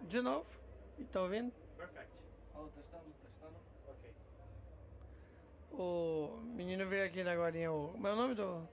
De novo? E tá ouvindo? Perfect. Alô, testando, testando. Ok. O menino veio aqui agora. Como é o nome do.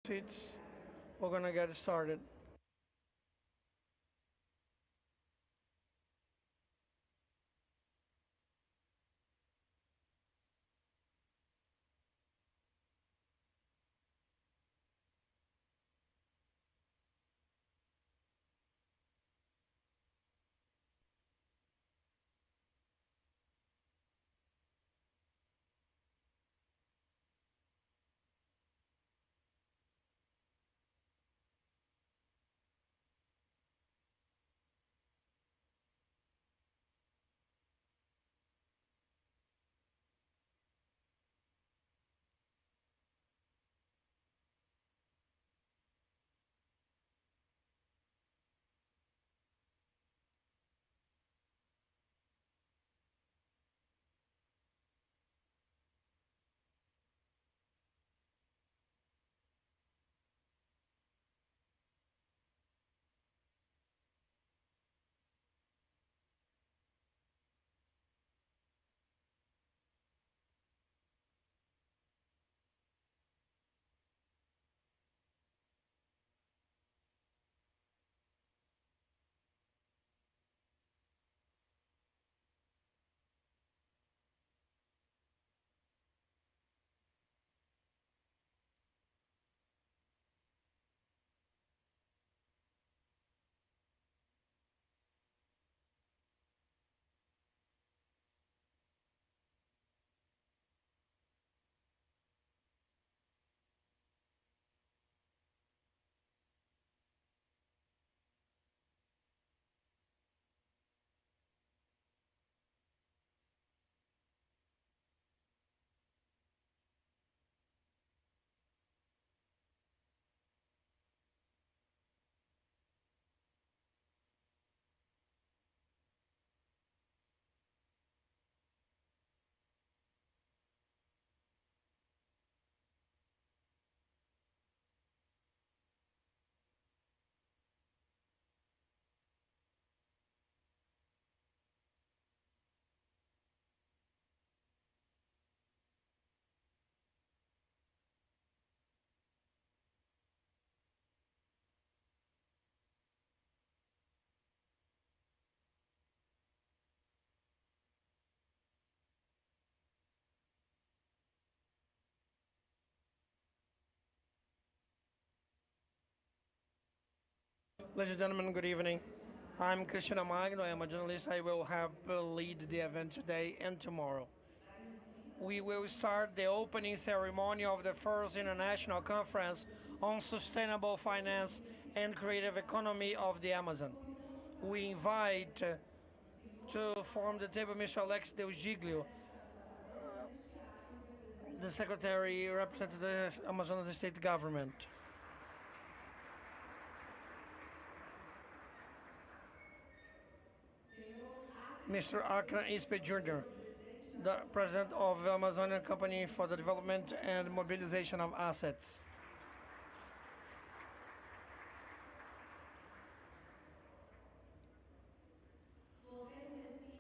Seats. We're gonna get started. Ladies and gentlemen, good evening. I'm Cristina Magno. I'm a journalist. I will help lead the event today and tomorrow. We will start the opening ceremony of the first international conference on sustainable finance and creative economy of the Amazon. We invite to form the table Mr. Alex Del Giglio, the Secretary representing the Amazonas State Government. Mr. Akran Ispe Jr., the President of the Amazonian Company for the Development and Mobilization of Assets.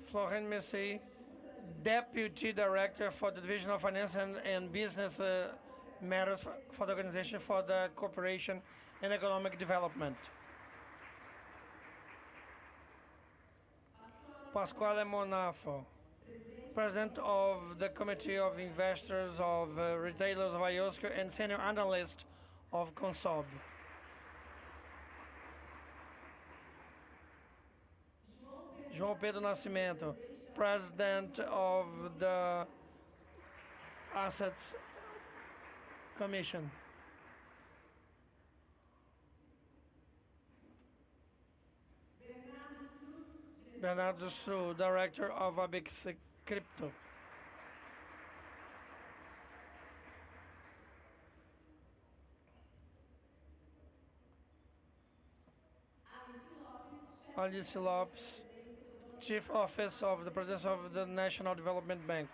Florent Messi, Deputy Director for the Division of Finance and Business Matters for the Organization for the Cooperation and Economic Development. Pasquale Monafo, President of the Committee of Investors of Retailers of IOSCO and Senior Analyst of Consob. João Pedro Nascimento, President of the Assets Commission. Bernardo Sru, Director of Abix Crypto. Alice Lopes, Chief Office of the President of the National Development Bank.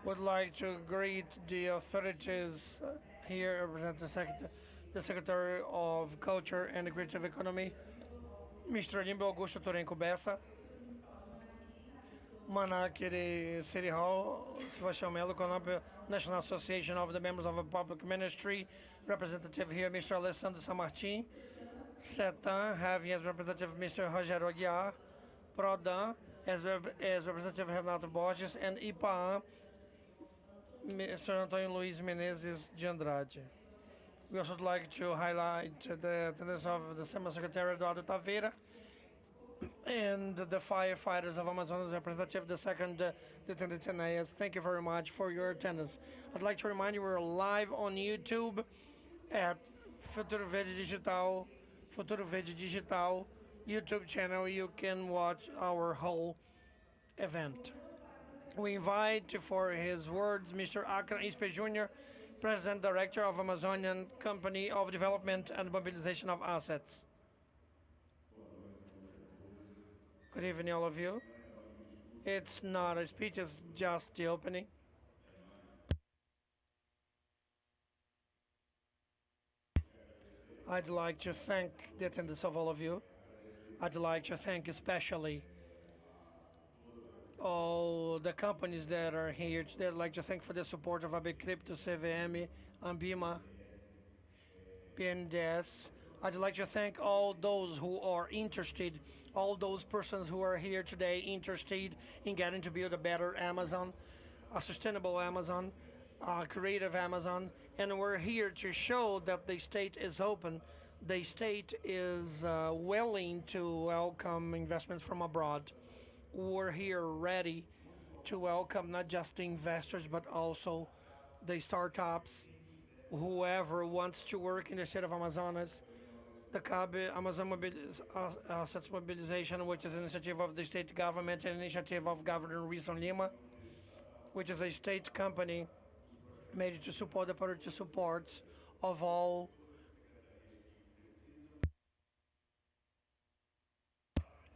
Would like to greet the authorities here, representing the Secretary of Culture and the Creative Economy, Mr. Limbo Augusto Torenco Bessa, Manakiri City Hall, Sebastião Melo, Colombo National Association of the Members of a Public Ministry, representative here, Mr. Alessandro Samartin, CETAN, having as representative Mr. Rogério Aguiar, PRODAN, as representative Renato Borges, and IPAAN, Mr. Antônio Luiz Menezes de Andrade. We also would like to highlight the attendance of the SEMA Secretary Eduardo Taveira and the firefighters of Amazonas representative, the second Lieutenant Enéas. Thank you very much for your attendance. I'd like to remind you we're live on YouTube at Futuro Verde Digital YouTube channel. You can watch our whole event. We invite for his words Mr. Akran Ispe Jr., President Director of Amazonian Company of Development and Mobilization of Assets. Good evening, all of you. It's not a speech, it's just the opening. I'd like to thank the attendance of all of you. I'd like to thank especially all the companies that are here today. I'd like to thank for the support of AB Crypto, CVM, Ambima, PNDES. I'd like to thank all those who are interested, all those persons who are here today interested in getting to build a better Amazon, a sustainable Amazon, a creative Amazon. And we're here to show that the state is open. The state is willing to welcome investments from abroad. We're here ready to welcome not just the investors, but also the startups, whoever wants to work in the state of Amazonas. The CAB, Amazon Assets Mobilization, which is an initiative of the state government and initiative of Governor Wilson Lima, which is a state company made to support the priority supports of all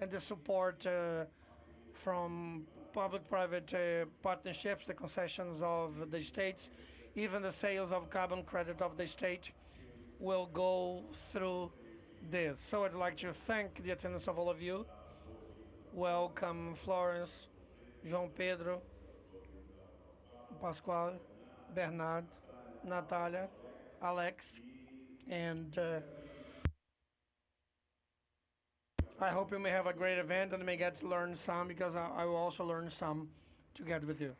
and the support from public-private partnerships, the concessions of the states, even the sales of carbon credit of the state will go through this. So I'd like to thank the attendance of all of you. Welcome Florence, João Pedro, Pascoal, Bernard, Natalia, Alex, and I hope you may have a great event and may get to learn some, because I will also learn some together with you.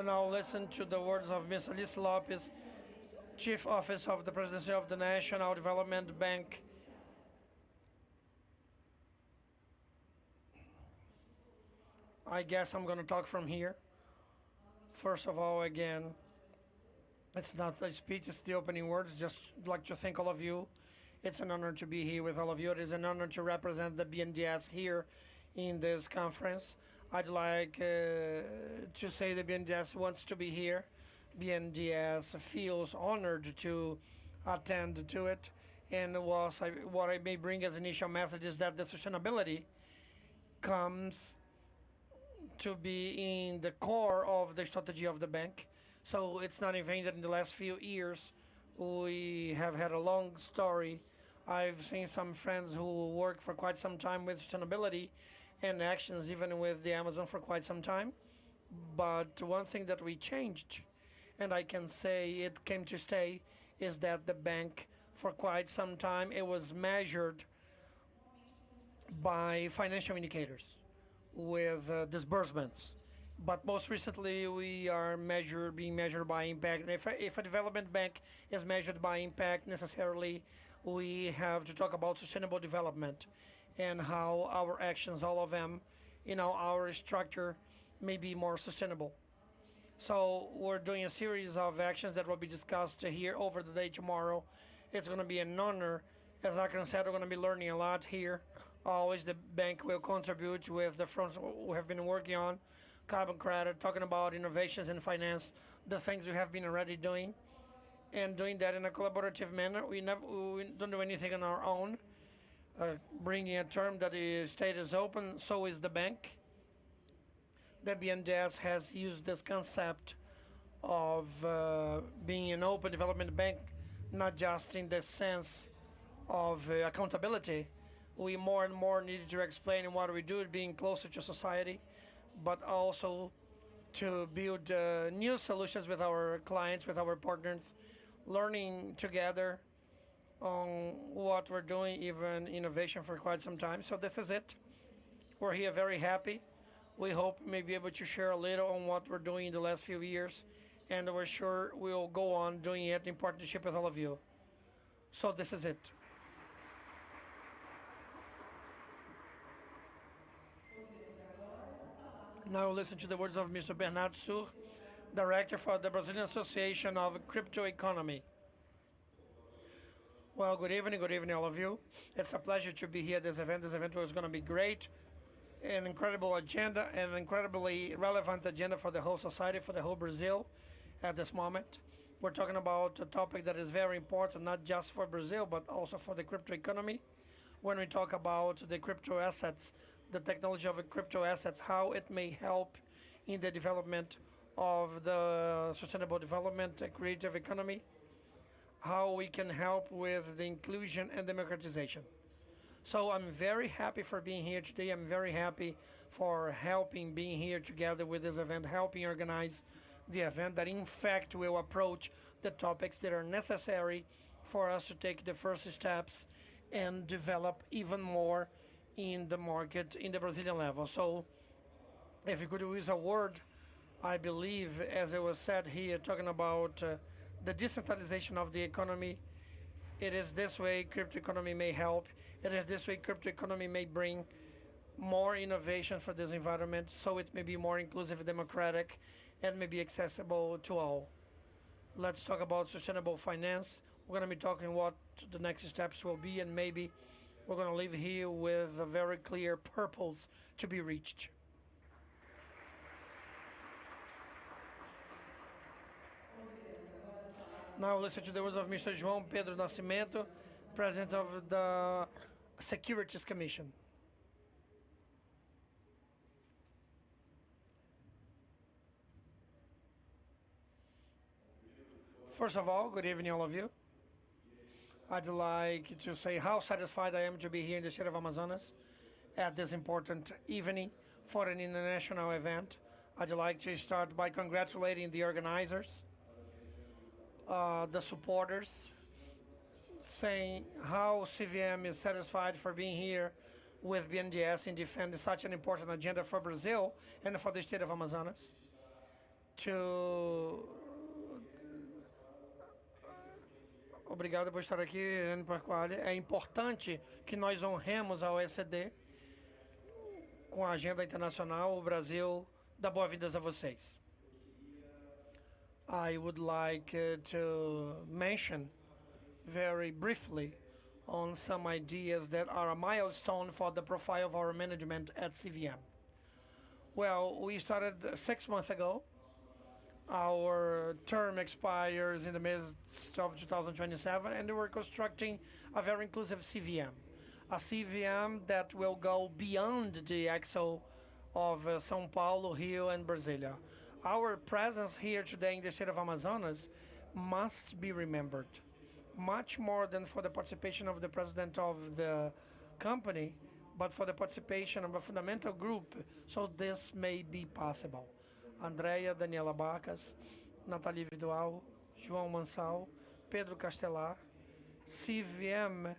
We'll now listen to the words of Ms. Alice Lopez, Chief Office of the Presidency of the National Development Bank. I guess I'm going to talk from here. First of all, again, it's not a speech, it's the opening words. Just like to thank all of you. It's an honor to be here with all of you. It is an honor to represent the BNDES here in this conference. I'd like to say the BNDES wants to be here. BNDES feels honored to attend to it. And what I may bring as initial message is that the sustainability comes to be in the core of the strategy of the bank. So it's not in vain that in the last few years we have had a long story. I've seen some friends who work for quite some time with sustainability and actions, even with the Amazon for quite some time. But one thing that we changed, and I can say it came to stay, is that the bank for quite some time it was measured by financial indicators with disbursements. But most recently, we are being measured by impact. And if a development bank is measured by impact, necessarily we have to talk about sustainable development and how our actions, all of them, our structure may be more sustainable. So we're doing a series of actions that will be discussed here over the day tomorrow. It's going to be an honor. As Akran said, we're going to be learning a lot here. Always the bank will contribute with the fronts we have been working on, carbon credit, talking about innovations in finance, the things we have been already doing, and doing that in a collaborative manner. We don't do anything on our own. Bringing a term that the state is open, so is the bank. The BNDES has used this concept of being an open development bank, not just in the sense of accountability. We more and more needed to explain what we do, being closer to society, but also to build new solutions with our clients, with our partners, learning together on what we're doing, even innovation for quite some time. So this is it. We're here very happy. We hope may be able to share a little on what we're doing in the last few years, and we're sure we'll go on doing it in partnership with all of you. So this is it. Now listen to the words of Mr. Bernardo Sur, Director for the Brazilian Association of Crypto Economy. Well, good evening all of you. It's a pleasure to be here at this event. This event was going to be great, an incredible agenda, an incredibly relevant agenda for the whole society, for the whole Brazil at this moment. We're talking about a topic that is very important, not just for Brazil, but also for the crypto economy. When we talk about the crypto assets, the technology of crypto assets, how it may help in the development of the sustainable development, creative economy, how we can help with the inclusion and democratization. So I'm very happy for being here today. I'm very happy for helping being here together with this event, helping organize the event that in fact will approach the topics that are necessary for us to take the first steps and develop even more in the market in the Brazilian level. So if you could use a word, I believe, as it was said here, talking about the decentralization of the economy, it is this way crypto economy may help. It is this way crypto economy may bring more innovation for this environment, so it may be more inclusive, democratic, and may be accessible to all. Let's talk about sustainable finance. We're going to be talking what the next steps will be, and maybe we're going to leave here with a very clear purpose to be reached. Now listen to the words of Mr. João Pedro Nascimento, President of the Securities Commission. First of all, good evening all of you. I'd like to say how satisfied I am to be here in the state of Amazonas at this important evening for an international event. I'd like to start by congratulating the organizers, the supporters, saying how CVM is satisfied for being here with BNDES in defending such an important agenda for Brazil and for the state of Amazonas. to Obrigado por estar aqui, Ana Pasquale. É importante que nós honremos a OECD com a agenda internacional. O Brasil dá boas-vindas a vocês. I would like to mention very briefly on some ideas that are a milestone for the profile of our management at CVM. Well, we started 6 months ago. Our term expires in the midst of 2027, and we're constructing a very inclusive CVM. A CVM that will go beyond the axle of São Paulo, Rio, and Brasilia. Our presence here today in the state of Amazonas must be remembered. Much more than for the participation of the president of the company, but for the participation of a fundamental group, so this may be possible. Andrea, Daniela Bacas, Nathalie Vidual, João Mansal, Pedro Castelar. CVM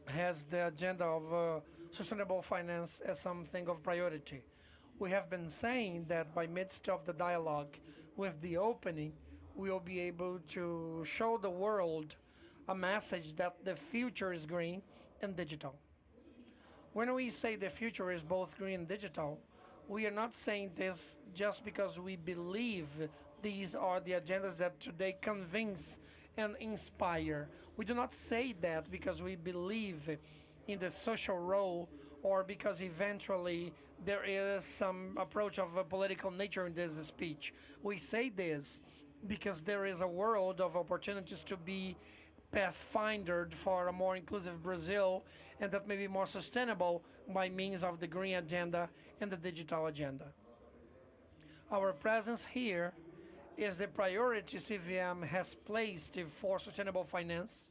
has the agenda of sustainable finance as something of priority. We have been saying that by midst of the dialogue with the opening, we will be able to show the world a message that the future is green and digital. When we say the future is both green and digital, we are not saying this just because we believe these are the agendas that today convince and inspire. We do not say that because we believe in the social role or because eventually there is some approach of a political nature in this speech. We say this because there is a world of opportunities to be pathfindered for a more inclusive Brazil, and that may be more sustainable by means of the green agenda and the digital agenda. Our presence here is the priority CVM has placed for sustainable finance,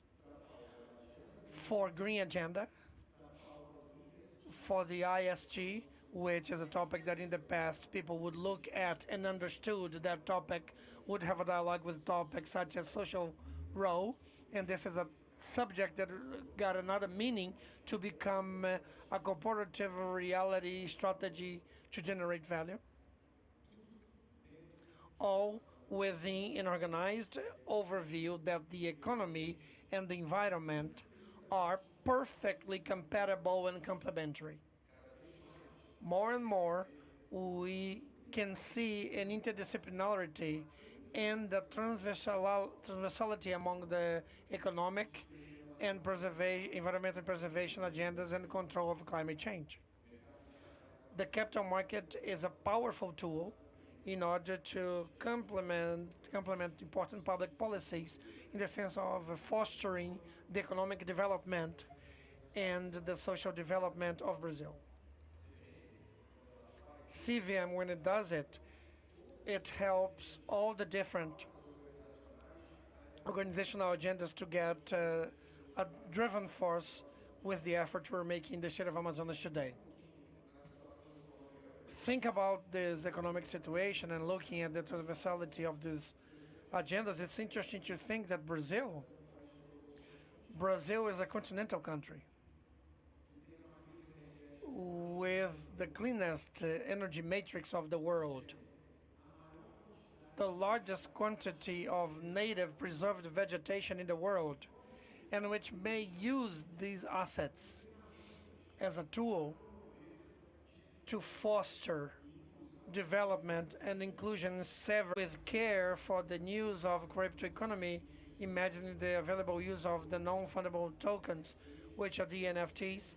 for green agenda, for the ISG, which is a topic that in the past people would look at and understood that topic would have a dialogue with topics such as social role, and this is a subject that got another meaning to become a cooperative reality strategy to generate value, all within an organized overview that the economy and the environment are perfectly compatible and complementary. More and more, we can see an interdisciplinarity and the transversality among the economic and environmental preservation agendas and control of climate change. The capital market is a powerful tool in order to complement important public policies in the sense of fostering the economic development and the social development of Brazil. CVM, when it does it, it helps all the different organizational agendas to get a driven force with the effort we're making in the state of Amazonas today. Think about this economic situation and looking at the transversality of these agendas, it's interesting to think that Brazil is a continental country with the cleanest energy matrix of the world, the largest quantity of native preserved vegetation in the world, and which may use these assets as a tool to foster development and inclusion with care for the use of crypto economy, imagining the available use of the non-fundable tokens, which are the NFTs,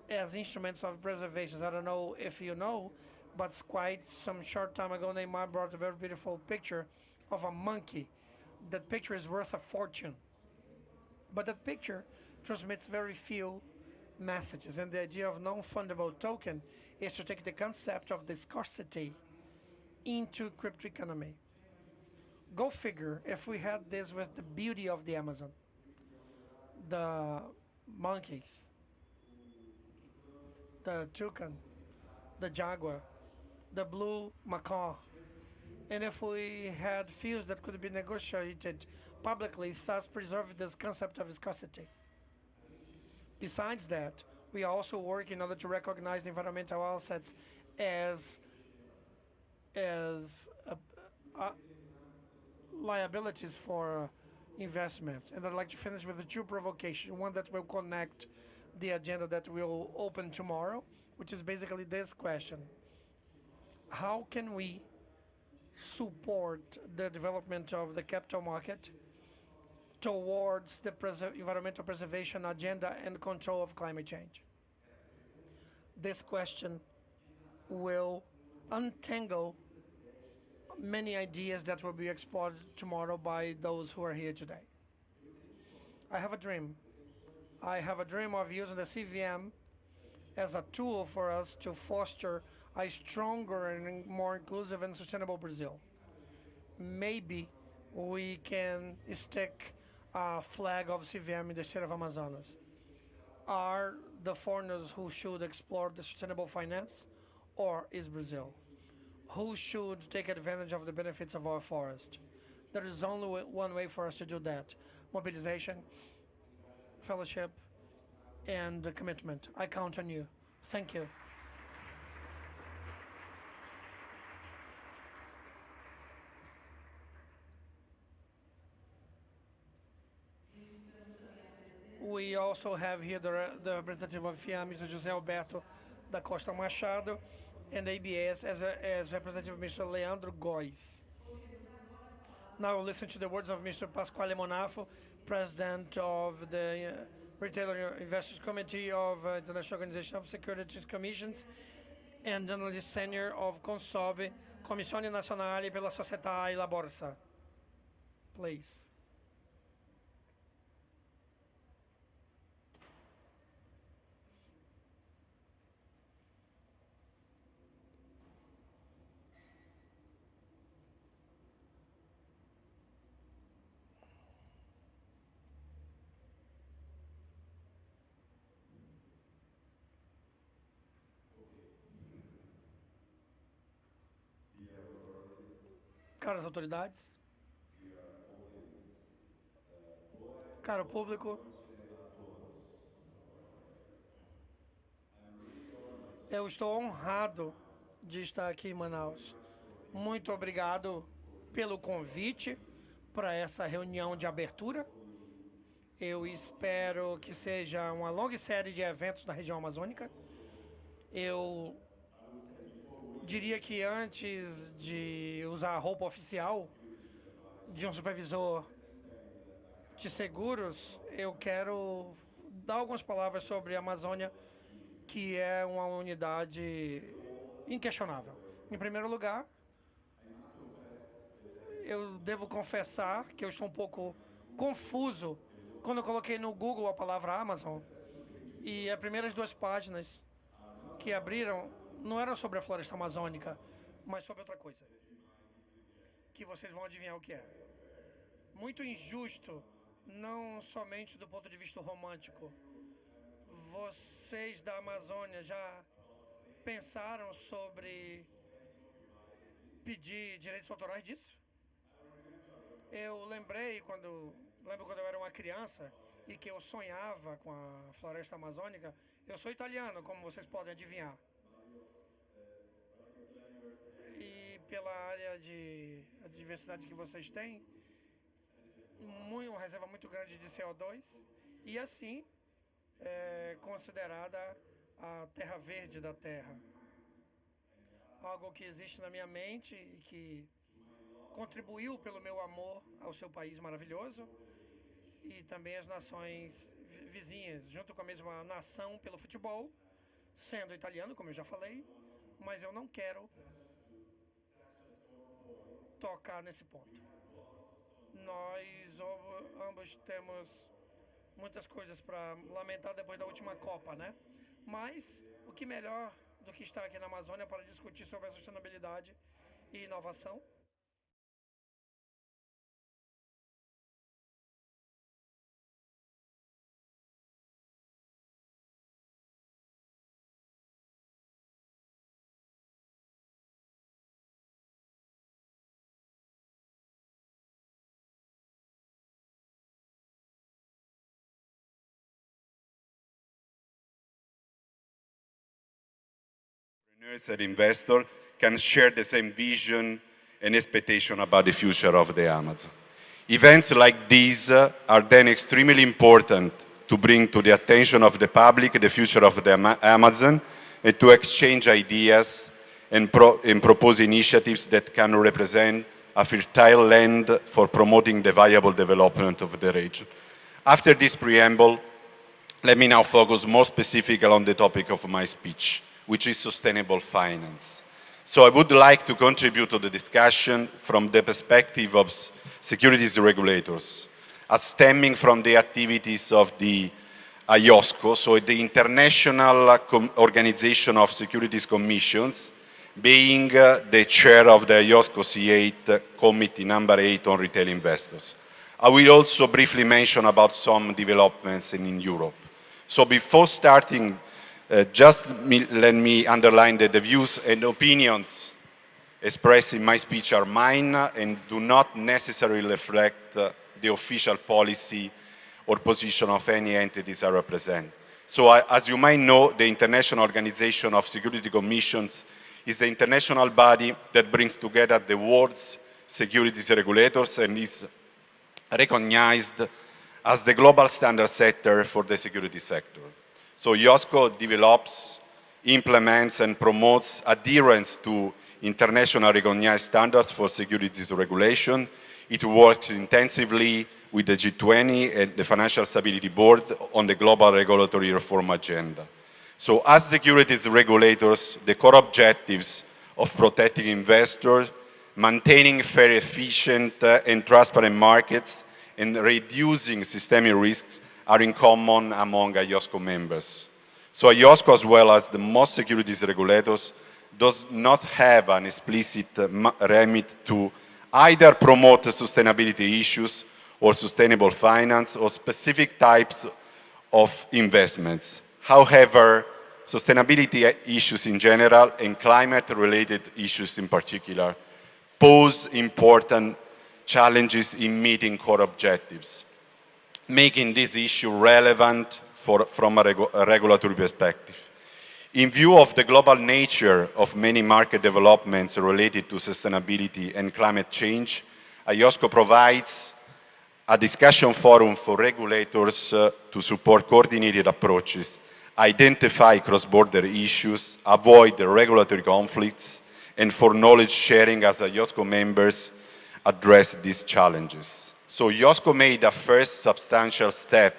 as instruments of preservation. I don't know if you know, but quite some short time ago, Neymar brought a very beautiful picture of a monkey. That picture is worth a fortune. But that picture transmits very few messages, and the idea of non-fundable token is to take the concept of the scarcity into crypto economy. Go figure if we had this with the beauty of the Amazon, the monkeys, the toucan, the jaguar, the blue macaw, and if we had fields that could be negotiated publicly, thus preserve this concept of scarcity. Besides that, we also work in order to recognize the environmental assets as uh, liabilities for investments. And I'd like to finish with the two provocations. One that will connect the agenda that we'll open tomorrow, which is basically this question: how can we support the development of the capital market towards the environmental preservation agenda and control of climate change? This question will untangle many ideas that will be explored tomorrow by those who are here today. I have a dream. I have a dream of using the CVM as a tool for us to foster a stronger and more inclusive and sustainable Brazil. Maybe we can stick a flag of CVM in the state of Amazonas. Are the foreigners who should explore the sustainable finance, or is Brazil? Who should take advantage of the benefits of our forest? There is only one way for us to do that: mobilization, fellowship, and commitment. I count on you. Thank you. We also have here the representative of FIA, Mr. José Alberto da Costa Machado, and ABS as representative Mr. Leandro Góes. Now we'll listen to the words of Mr. Pasquale Monafo, President of the Retailer Investors Committee of International Organization of Securities Commissions and Analyst Senior of Consob, Commissione Nazionale pela Società e la Borsa. Please. Caras autoridades, caro público, eu estou honrado de estar aqui em Manaus. Muito obrigado pelo convite para essa reunião de abertura. Eu espero que seja uma longa série de eventos na região amazônica. Eu diria que antes de usar a roupa oficial de um supervisor de seguros, eu quero dar algumas palavras sobre a Amazônia, que é uma unidade inquestionável. Em primeiro lugar, eu devo confessar que eu estou um pouco confuso quando eu coloquei no Google a palavra Amazon e as primeiras duas páginas que abriram não eram sobre a floresta amazônica, mas sobre outra coisa, que vocês vão adivinhar o que é. Muito injusto, não somente do ponto de vista romântico. Vocês da Amazônia já pensaram sobre pedir direitos autorais disso? Eu lembro quando eu era uma criança e que eu sonhava com a floresta amazônica. Eu sou italiano, como vocês podem adivinhar. E pela área de diversidade que vocês têm, uma reserva muito grande de CO2, e assim é considerada a terra verde da Terra. Algo que existe na minha mente e que contribuiu pelo meu amor ao seu país maravilhoso e também as nações vizinhas, junto com a mesma nação pelo futebol, sendo italiano, como eu já falei, mas eu não quero tocar nesse ponto. Nós ambos temos muitas coisas para lamentar depois da última Copa, né? Mas o que melhor do que estar aqui na Amazônia para discutir sobre a sustentabilidade e inovação? Entrepreneurs and investors can share the same vision and expectation about the future of the Amazon. Events like these are then extremely important to bring to the attention of the public the future of the Amazon and to exchange ideas and propose initiatives that can represent a fertile land for promoting the viable development of the region. After this preamble, let me now focus more specifically on the topic of my speech, which is sustainable finance. So I would like to contribute to the discussion from the perspective of securities regulators, as stemming from the activities of the IOSCO, so the International Organization of Securities Commissions, being the chair of the IOSCO C8 Committee number 8 on retail investors. I will also briefly mention about some developments in Europe. So before starting, let me underline that the views and opinions expressed in my speech are mine and do not necessarily reflect the official policy or position of any entities I represent. So as you might know, the International Organization of Security Commissions is the international body that brings together the world's securities regulators and is recognized as the global standard setter for the security sector. So IOSCO develops, implements, and promotes adherence to internationally recognized standards for securities regulation. It works intensively with the G20 and the Financial Stability Board on the global regulatory reform agenda. So as securities regulators, the core objectives of protecting investors, maintaining fair, efficient, and transparent markets, and reducing systemic risks are in common among IOSCO members. So IOSCO, as well as the most securities regulators, does not have an explicit remit to either promote sustainability issues or sustainable finance or specific types of investments. However, sustainability issues in general and climate-related issues in particular pose important challenges in meeting core objectives, making this issue relevant from a regulatory perspective. In view of the global nature of many market developments related to sustainability and climate change, IOSCO provides a discussion forum for regulators to support coordinated approaches, identify cross-border issues, avoid regulatory conflicts, and for knowledge sharing as IOSCO members address these challenges. So IOSCO made a first substantial step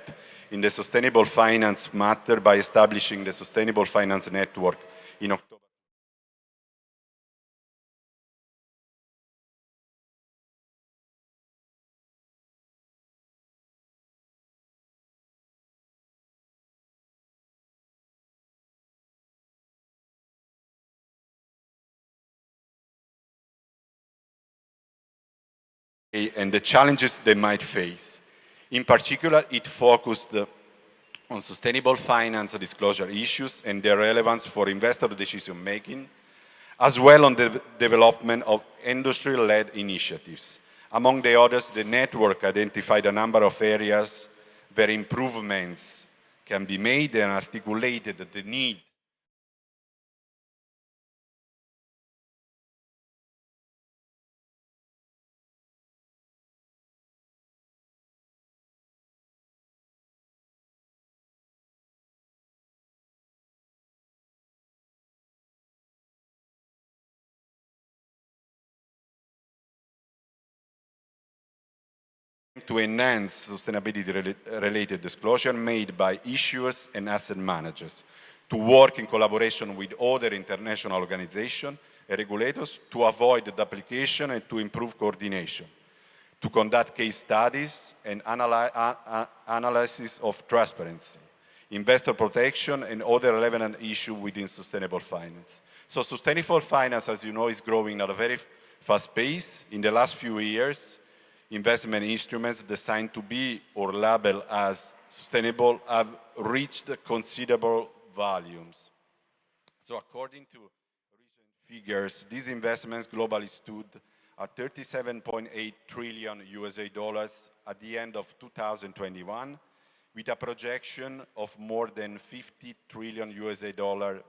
in the sustainable finance matter by establishing the Sustainable Finance Network in October. And the challenges they might face. In particular, it focused on sustainable finance disclosure issues and their relevance for investor decision-making, as well on the development of industry-led initiatives. Among the others, the network identified a number of areas where improvements can be made and articulated the need to enhance sustainability-related disclosure made by issuers and asset managers, to work in collaboration with other international organizations and regulators to avoid duplication and to improve coordination, to conduct case studies and analysis of transparency, investor protection, and other relevant issues within sustainable finance. So sustainable finance, as you know, is growing at a very fast pace. In the last few years, investment instruments designed to be or labeled as sustainable have reached considerable volumes. So according to recent figures, these investments globally stood at $37.8 trillion at the end of 2021, with a projection of more than $50 trillion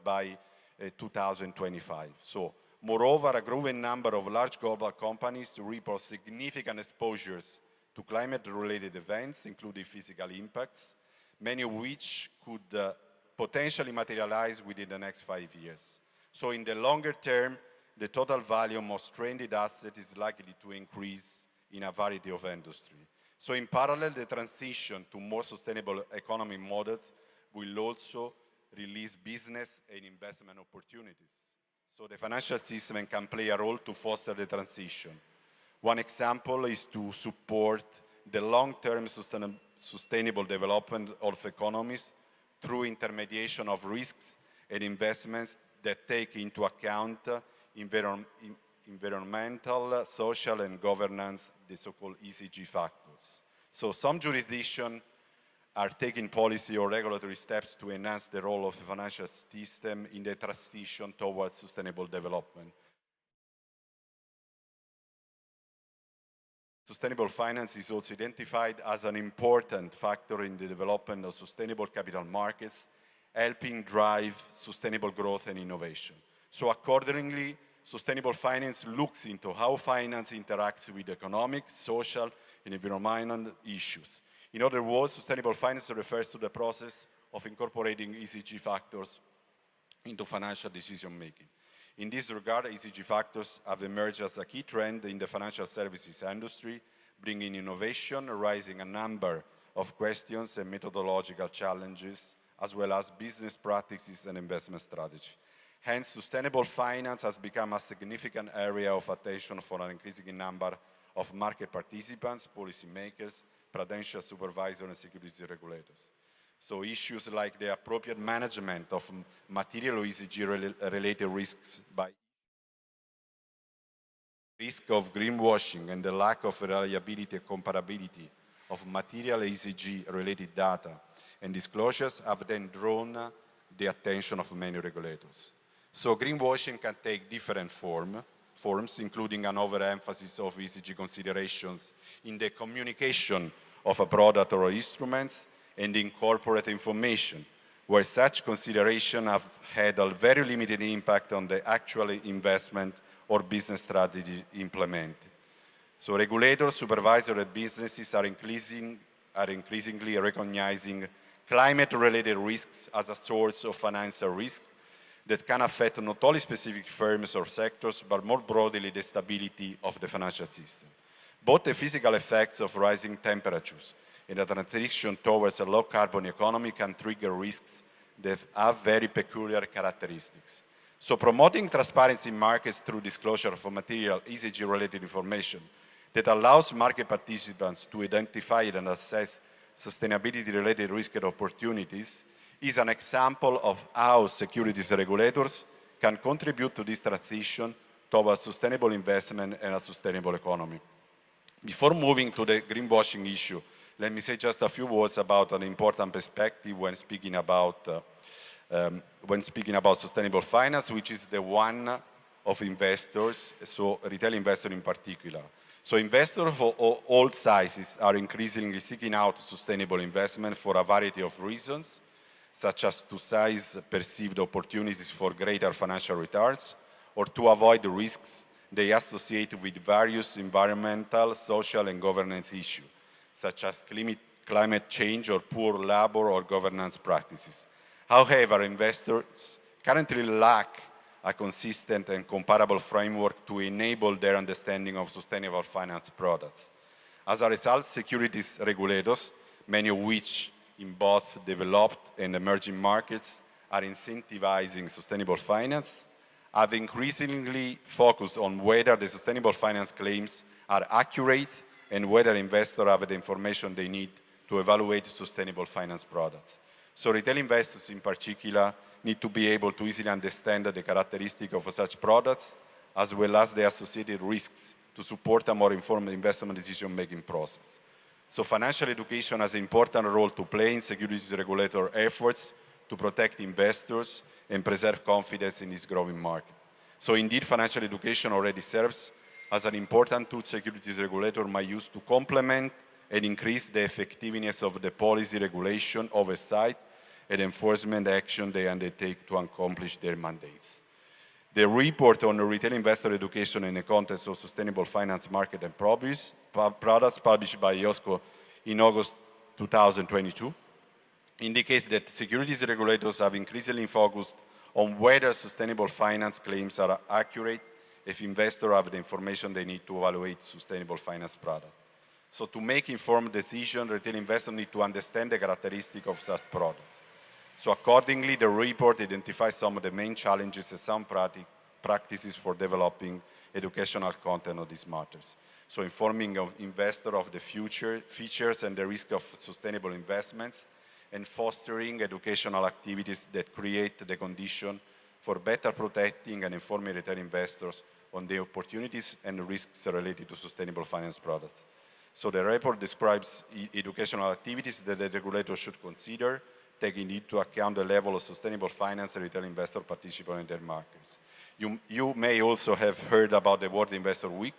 by 2025. So Moreover, a growing number of large global companies report significant exposures to climate-related events, including physical impacts, many of which could potentially materialize within the next 5 years. So in the longer term, the total value of stranded assets is likely to increase in a variety of industries. So in parallel, the transition to more sustainable economic models will also release business and investment opportunities. So the financial system can play a role to foster the transition. One example is to support the long-term sustainable development of economies through intermediation of risks and investments that take into account environmental, social, and governance, the so-called ESG factors. So some jurisdictions are taking policy or regulatory steps to enhance the role of the financial system in the transition towards sustainable development. Sustainable finance is also identified as an important factor in the development of sustainable capital markets, helping drive sustainable growth and innovation. So accordingly, sustainable finance looks into how finance interacts with economic, social, and environmental issues. In other words, sustainable finance refers to the process of incorporating ESG factors into financial decision-making. In this regard, ESG factors have emerged as a key trend in the financial services industry, bringing innovation, raising a number of questions and methodological challenges, as well as business practices and investment strategy. Hence, sustainable finance has become a significant area of attention for an increasing number of market participants, policymakers, prudential supervisors, and securities regulators. So issues like the appropriate management of material ESG-related risks by risk of greenwashing and the lack of reliability and comparability of material ESG-related data and disclosures have then drawn the attention of many regulators. So greenwashing can take different forms, including an overemphasis of ESG considerations in the communication of a product or instruments and in corporate information, where such considerations have had a very limited impact on the actual investment or business strategy implemented. So regulators, supervisors, and businesses are increasingly recognizing climate-related risks as a source of financial risk that can affect not only specific firms or sectors, but more broadly the stability of the financial system. Both the physical effects of rising temperatures and the transition towards a low-carbon economy can trigger risks that have very peculiar characteristics. So promoting transparency in markets through disclosure of material ESG-related information that allows market participants to identify and assess sustainability-related risks and opportunities is an example of how securities regulators can contribute to this transition towards sustainable investment and a sustainable economy. Before moving to the greenwashing issue, let me say just a few words about an important perspective when speaking about sustainable finance, which is the one of investors, so retail investors in particular. So investors of all sizes are increasingly seeking out sustainable investment for a variety of reasons, such as to seize perceived opportunities for greater financial returns or to avoid the risks they associate with various environmental, social, and governance issues, such as climate change or poor labor or governance practices. However, investors currently lack a consistent and comparable framework to enable their understanding of sustainable finance products. As a result, securities regulators, many of which in both developed and emerging markets are incentivizing sustainable finance, have increasingly focused on whether the sustainable finance claims are accurate and whether investors have the information they need to evaluate sustainable finance products. So retail investors in particular need to be able to easily understand the characteristics of such products as well as the associated risks to support a more informed investment decision-making process. So financial education has an important role to play in securities regulator efforts to protect investors and preserve confidence in this growing market. So indeed, financial education already serves as an important tool securities regulator might use to complement and increase the effectiveness of the policy regulation, oversight, and enforcement action they undertake to accomplish their mandates. The report on retail investor education in the context of sustainable finance market and products published by IOSCO in August 2022 indicates that securities regulators have increasingly focused on whether sustainable finance claims are accurate if investors have the information they need to evaluate sustainable finance products. So to make informed decisions, retail investors need to understand the characteristics of such products. So accordingly, the report identifies some of the main challenges and some practices for developing educational content on these matters. So informing investors of the future features and the risk of sustainable investments, and fostering educational activities that create the condition for better protecting and informing retail investors on the opportunities and risks related to sustainable finance products. So the report describes educational activities that the regulator should consider, taking into account the level of sustainable finance and retail investor participation in their markets. You may also have heard about the World Investor Week,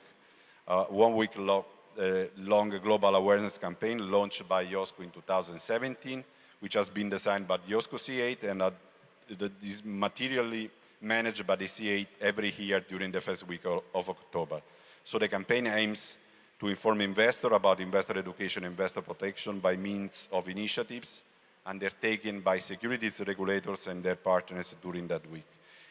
1 week long global awareness campaign launched by IOSCO in 2017, which has been designed by IOSCO C8 and is materially managed by the C8 every year during the first week of October. So the campaign aims to inform investors about investor education and investor protection by means of initiatives undertaken by securities regulators and their partners during that week.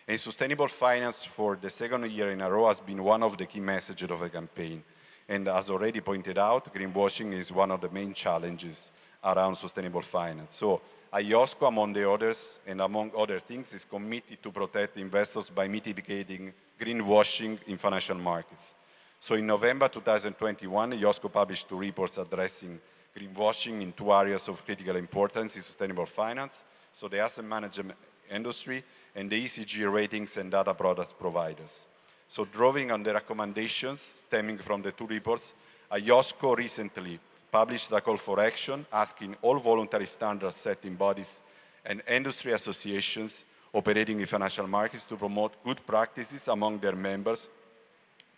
And sustainable finance for the second year in a row has been one of the key messages of the campaign. And as already pointed out, greenwashing is one of the main challenges around sustainable finance. So IOSCO, among the others, and among other things, is committed to protect investors by mitigating greenwashing in financial markets. So in November 2021, IOSCO published 2 reports addressing greenwashing in 2 areas of critical importance in sustainable finance, so the asset management industry and the ESG ratings and data product providers. So drawing on the recommendations stemming from the 2 reports, IOSCO recently published a call for action asking all voluntary standards setting bodies and industry associations operating in financial markets to promote good practices among their members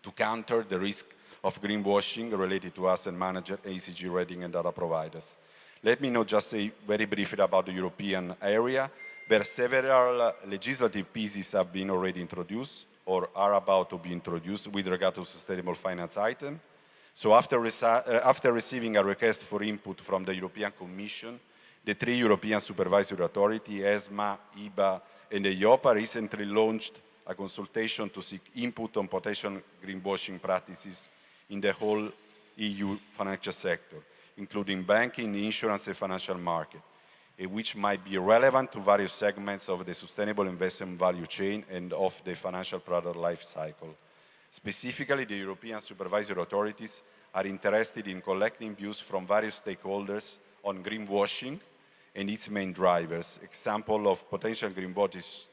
to counter the risk of greenwashing related to asset manager, ESG rating and data providers. Let me now just say very briefly about the European area, where several legislative pieces have been already introduced or are about to be introduced with regard to sustainable finance item. So after receiving a request for input from the European Commission, the 3 European supervisory authorities, ESMA, EBA, and the EIOPA recently launched a consultation to seek input on potential greenwashing practices in the whole EU financial sector, including banking, insurance, and financial market, which might be relevant to various segments of the sustainable investment value chain and of the financial product life cycle. Specifically, the European supervisory authorities are interested in collecting views from various stakeholders on greenwashing and its main drivers, example of potential greenwashing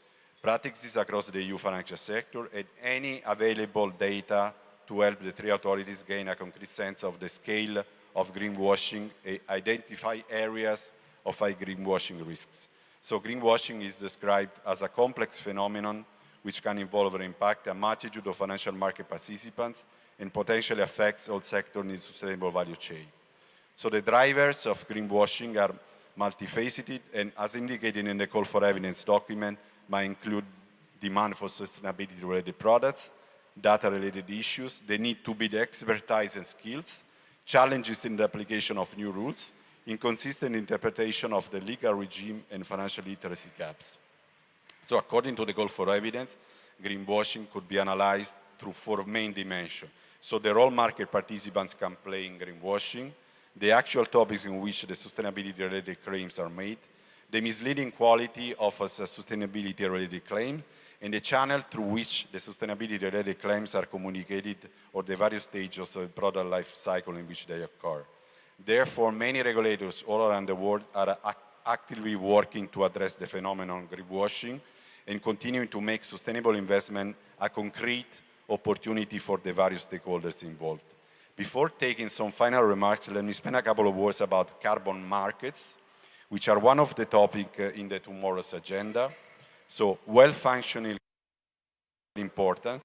practices across the EU financial sector, and any available data to help the 3 authorities gain a concrete sense of the scale of greenwashing and identify areas of high greenwashing risks. So greenwashing is described as a complex phenomenon which can involve or impact a multitude of financial market participants and potentially affects all sectors in the sustainable value chain. So the drivers of greenwashing are multifaceted and, as indicated in the call for evidence document, might include demand for sustainability-related products, data-related issues, the need to build expertise and skills, challenges in the application of new rules, inconsistent interpretation of the legal regime, and financial literacy gaps. So according to the call for evidence, greenwashing could be analyzed through 4 main dimensions. So the role market participants can play in greenwashing, the actual topics in which the sustainability-related claims are made, the misleading quality of a sustainability-related claim, and the channel through which the sustainability-related claims are communicated or the various stages of the product life cycle in which they occur. Therefore, many regulators all around the world are actively working to address the phenomenon of greenwashing and continuing to make sustainable investment a concrete opportunity for the various stakeholders involved. Before taking some final remarks, let me spend a couple of words about carbon markets, which are one of the topics in the tomorrow's agenda. So well-functioning important,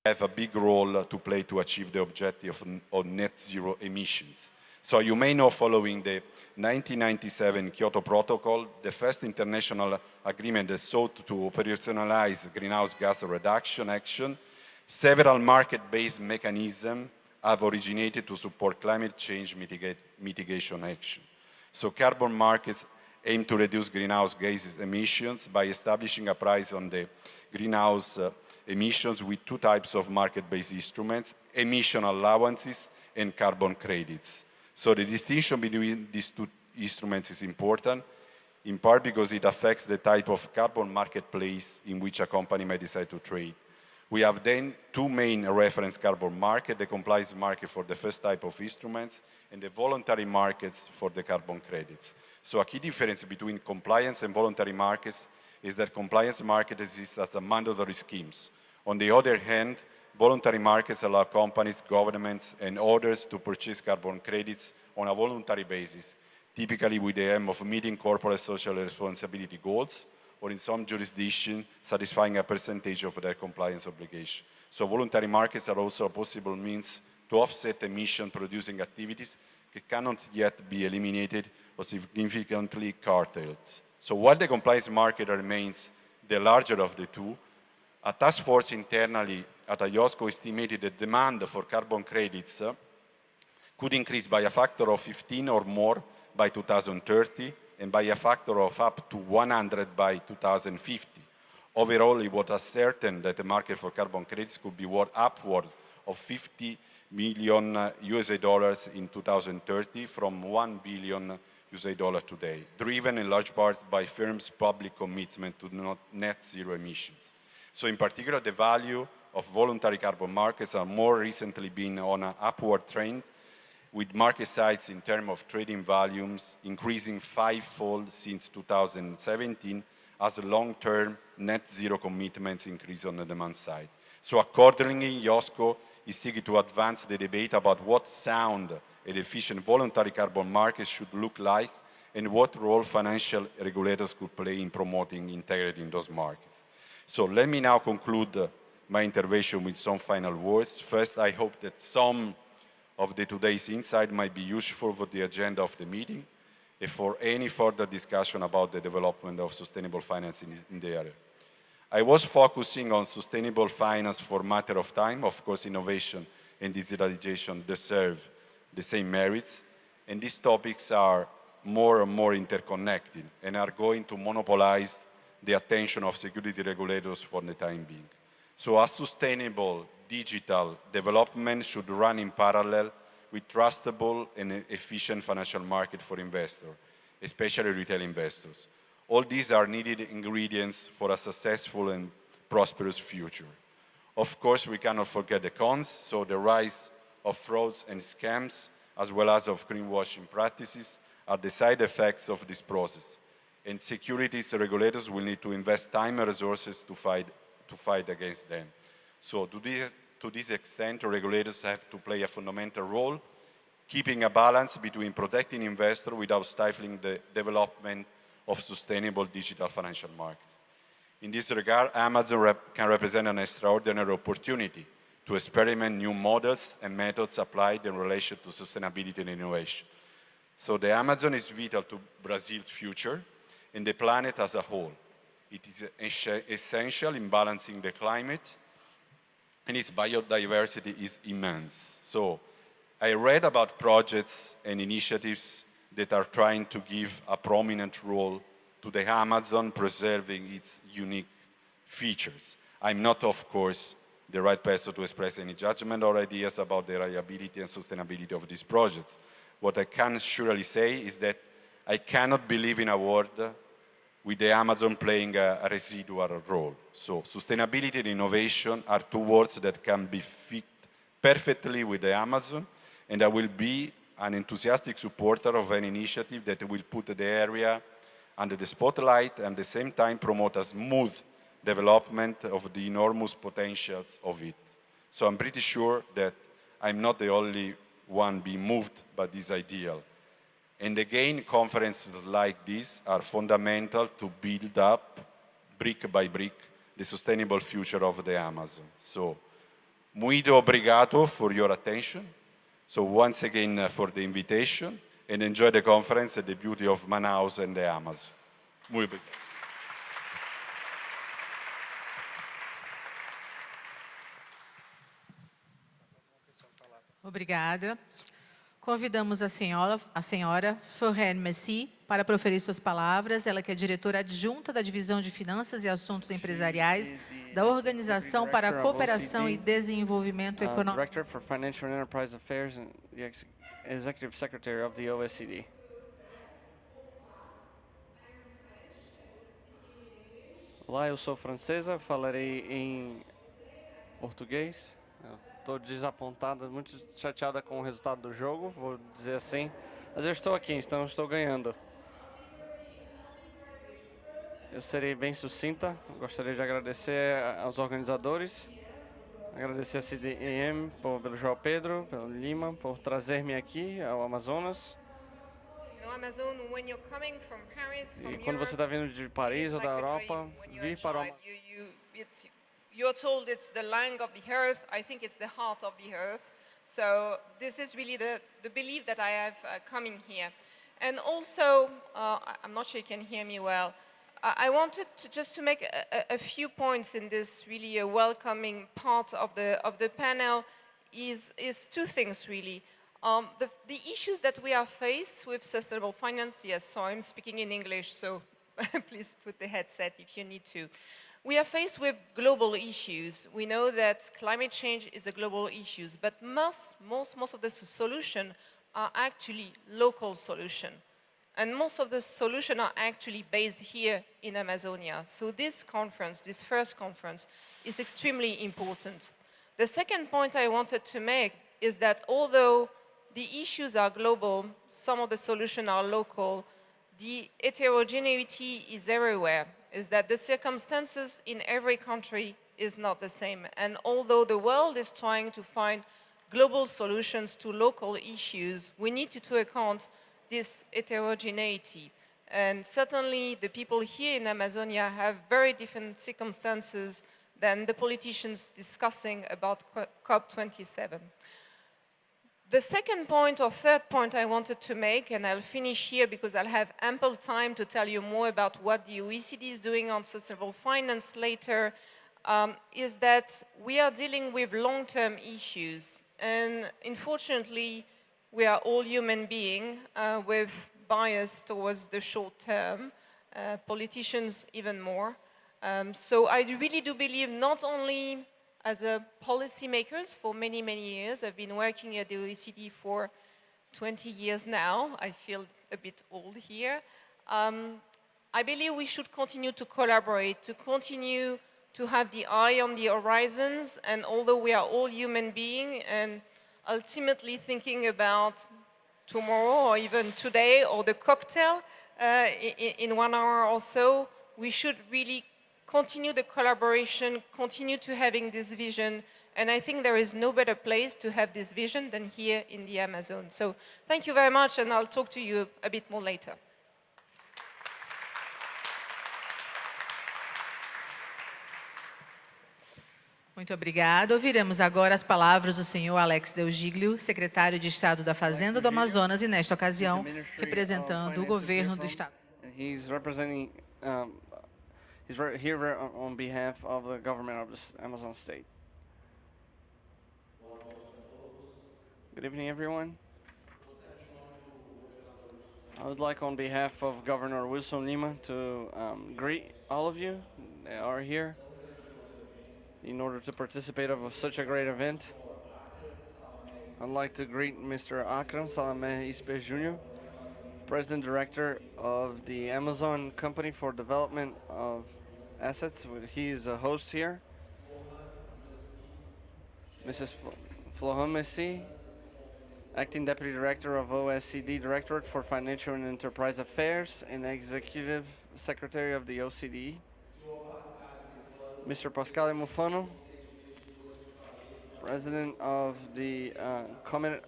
have a big role to play to achieve the objective of net zero emissions. So you may know, following the 1997 Kyoto Protocol, the first international agreement that sought to operationalize greenhouse gas reduction action, several market-based mechanisms have originated to support climate change mitigation action. So carbon markets aim to reduce greenhouse gases emissions by establishing a price on the greenhouse emissions with two types of market-based instruments: emission allowances and carbon credits. So the distinction between these two instruments is important, in part because it affects the type of carbon marketplace in which a company may decide to trade. We have then two main reference carbon markets: the compliance market for the first type of instruments and the voluntary markets for the carbon credits. So a key difference between compliance and voluntary markets is that compliance market exists as a mandatory schemes. On the other hand, voluntary markets allow companies, governments, and others to purchase carbon credits on a voluntary basis, typically with the aim of meeting corporate social responsibility goals, or in some jurisdictions, satisfying a percentage of their compliance obligation. So voluntary markets are also a possible means to offset emission-producing activities that cannot yet be eliminated or significantly curtailed. So while the compliance market remains the larger of the two, a task force internally at IOSCO estimated the demand for carbon credits could increase by a factor of 15 or more by 2030 and by a factor of up to 100 by 2050. Overall, it was certain that the market for carbon credits could be worth upward of $50 million in 2030 from $1 billion today, driven in large part by firms' public commitment to net zero emissions. So in particular, the value of voluntary carbon markets are more recently been on an upward trend, with market size in terms of trading volumes increasing fivefold since 2017 as long-term net zero commitments increase on the demand side. So accordingly, IOSCO is seeking to advance the debate about what sound and efficient voluntary carbon markets should look like and what role financial regulators could play in promoting integrity in those markets. So let me now conclude my intervention with some final words. First, I hope that some of today's insight might be useful for the agenda of the meeting and for any further discussion about the development of sustainable finance in the area. I was focusing on sustainable finance for a matter of time. Of course, innovation and digitalization deserve the same merits, and these topics are more and more interconnected and are going to monopolize the attention of security regulators for the time being. So a sustainable digital development should run in parallel with trustable and efficient financial market for investors, especially retail investors. All these are needed ingredients for a successful and prosperous future. Of course, we cannot forget the cons, so the rise of frauds and scams, as well as of greenwashing practices, are the side effects of this process. And securities regulators will need to invest time and resources to fight against them. So to this extent, regulators have to play a fundamental role, keeping a balance between protecting investors without stifling the development of sustainable digital financial markets. In this regard, Amazon can represent an extraordinary opportunity to experiment new models and methods applied in relation to sustainability and innovation. So the Amazon is vital to Brazil's future and the planet as a whole. It is essential in balancing the climate, and its biodiversity is immense. So I read about projects and initiatives that are trying to give a prominent role to the Amazon, preserving its unique features. I'm not, of course, the right person to express any judgment or ideas about the reliability and sustainability of these projects. What I can surely say is that I cannot believe in a world with the Amazon playing a residual role. So sustainability and innovation are two words that can be fit perfectly with the Amazon, and I will be an enthusiastic supporter of an initiative that will put the area under the spotlight and at the same time promote a smooth development of the enormous potentials of it. So I'm pretty sure that I'm not the only one being moved by this ideal. And again, conferences like this are fundamental to build up, brick by brick, the sustainable future of the Amazon. So, muito obrigado for your attention. So once again for the invitation, and enjoy the conference and the beauty of Manaus and the Amazon. Muy bien. Obrigada. Convidamos a senhora Florence Messi para proferir suas palavras. Ela que é diretora adjunta da Divisão de Finanças e Assuntos Empresariais da Organização para a Cooperação e Desenvolvimento Econômico. Director for Financial and Enterprise Affairs and the Executive Secretary of the OECD. Olá, eu sou francesa, falarei em português. Estou desapontada, muito chateada com o resultado do jogo, vou dizer assim. Mas eu estou aqui, então estou ganhando. Eu serei bem sucinta. Gostaria de agradecer aos organizadores, agradecer a CDEM pelo João Pedro, pelo Lima, por trazer-me aqui ao Amazonas. E quando você está vindo de Paris ou da Europa, vir para o Amazonas. You're told it's the lung of the earth. I think it's the heart of the earth. So this is really the belief that I have coming here. And also, I'm not sure you can hear me well. I wanted to just make a few points in this really a welcoming part of the panel is two things really. The issues that we are faced with sustainable finance, yes, so I'm speaking in English, so please put the headset if you need to. We are faced with global issues. We know that climate change is a global issue, but most of the solutions are actually local solutions. And most of the solutions are actually based here in Amazonia. So this conference, this first conference, is extremely important. The second point I wanted to make is that although the issues are global, some of the solutions are local, the heterogeneity is everywhere, is that the circumstances in every country is not the same. And although the world is trying to find global solutions to local issues, we need to account this heterogeneity. And certainly the people here in Amazonia have very different circumstances than the politicians discussing about COP27. The second point or third point I wanted to make, and I'll finish here because I'll have ample time to tell you more about what the OECD is doing on sustainable finance later, is that we are dealing with long-term issues. And unfortunately, we are all human beings with bias towards the short term, politicians even more. So I really do believe not only as policymakers for many, many years. I've been working at the OECD for 20 years now. I feel a bit old here. I believe we should continue to collaborate, to continue to have the eye on the horizons, and although we are all human beings and ultimately thinking about tomorrow or even today or the cocktail in 1 hour or so, we should really continue the collaboration, continue to having this vision, and I think there is no better place to have this vision than here in the Amazon. So thank you very much, and I'll talk to you a bit more later. Muito obrigada. Ouviremos agora as palavras do senhor Alex Del Giglio, secretário de Estado da Fazenda do Amazonas e, nesta ocasião, representando o governo do Estado. He's representing, he's here on behalf of the government of the Amazon state. Good evening, everyone. I would like, on behalf of Governor Wilson Lima, to greet all of you that are here in order to participate of such a great event. I'd like to greet Mr. Akram Salameh Ispe Jr., President Director of the Amazon Company for Development of Assets. He is a host here. Mrs. Florence Messi, Acting Deputy Director of OECD Directorate for Financial and Enterprise Affairs and Executive Secretary of the OCDE. Mr. Pascal Mufano, President of the Committee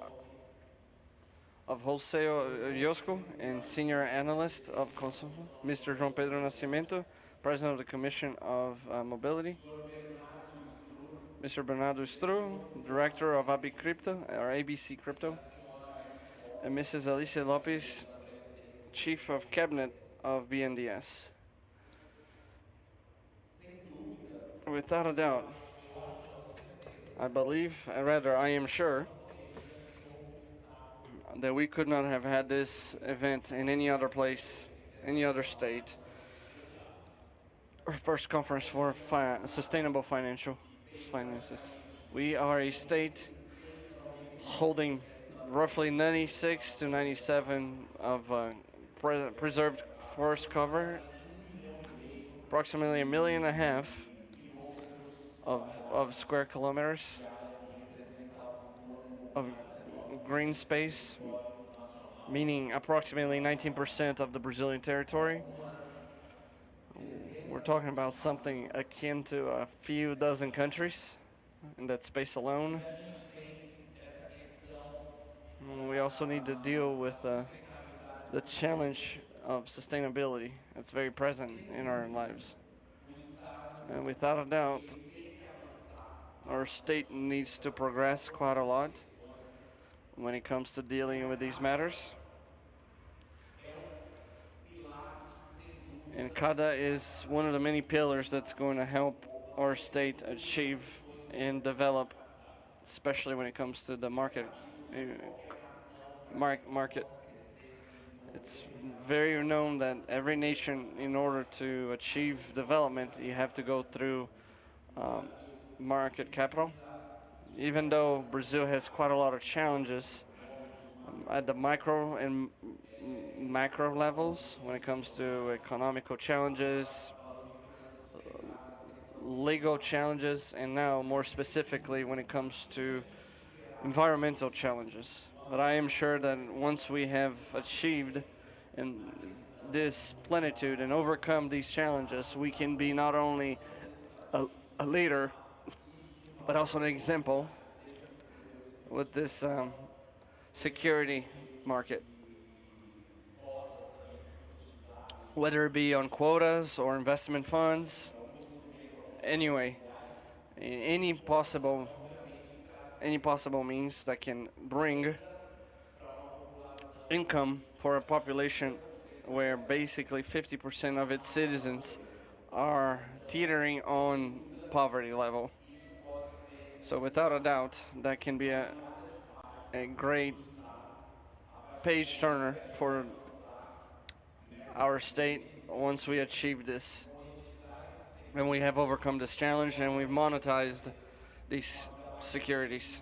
of Wholesale IOSCO and Senior Analyst of Consumo. Mr. João Pedro Nascimento, President of the Commission of Mobility. Mr. Bernardo Stru, Director of AB Crypto, or ABC Crypto, and Mrs. Alicia Lopez, Chief of Cabinet of BNDES. Without a doubt, I am sure, that we could not have had this event in any other place, any other state, or first conference for sustainable finances. We are a state holding roughly 96 to 97 of preserved forest cover, approximately 1.5 million of square kilometers of green space, meaning approximately 19% of the Brazilian territory. We're talking about something akin to a few dozen countries in that space alone. We also need to deal with the challenge of sustainability that's very present in our lives. And without a doubt, our state needs to progress quite a lot when it comes to dealing with these matters. And CADA is one of the many pillars that's going to help our state achieve and develop, especially when it comes to the market. It's very known that every nation, in order to achieve development, you have to go through market capital. Even though Brazil has quite a lot of challenges at the micro and macro levels when it comes to economical challenges, legal challenges, and now more specifically when it comes to environmental challenges. But I am sure that once we have achieved in this plenitude and overcome these challenges, we can be not only a leader, but also an example with this security market. Whether it be on quotas or investment funds, anyway, any possible means that can bring income for a population where basically 50% of its citizens are teetering on poverty level. So without a doubt, that can be a great page turner for our state once we achieve this. And we have overcome this challenge and we've monetized these securities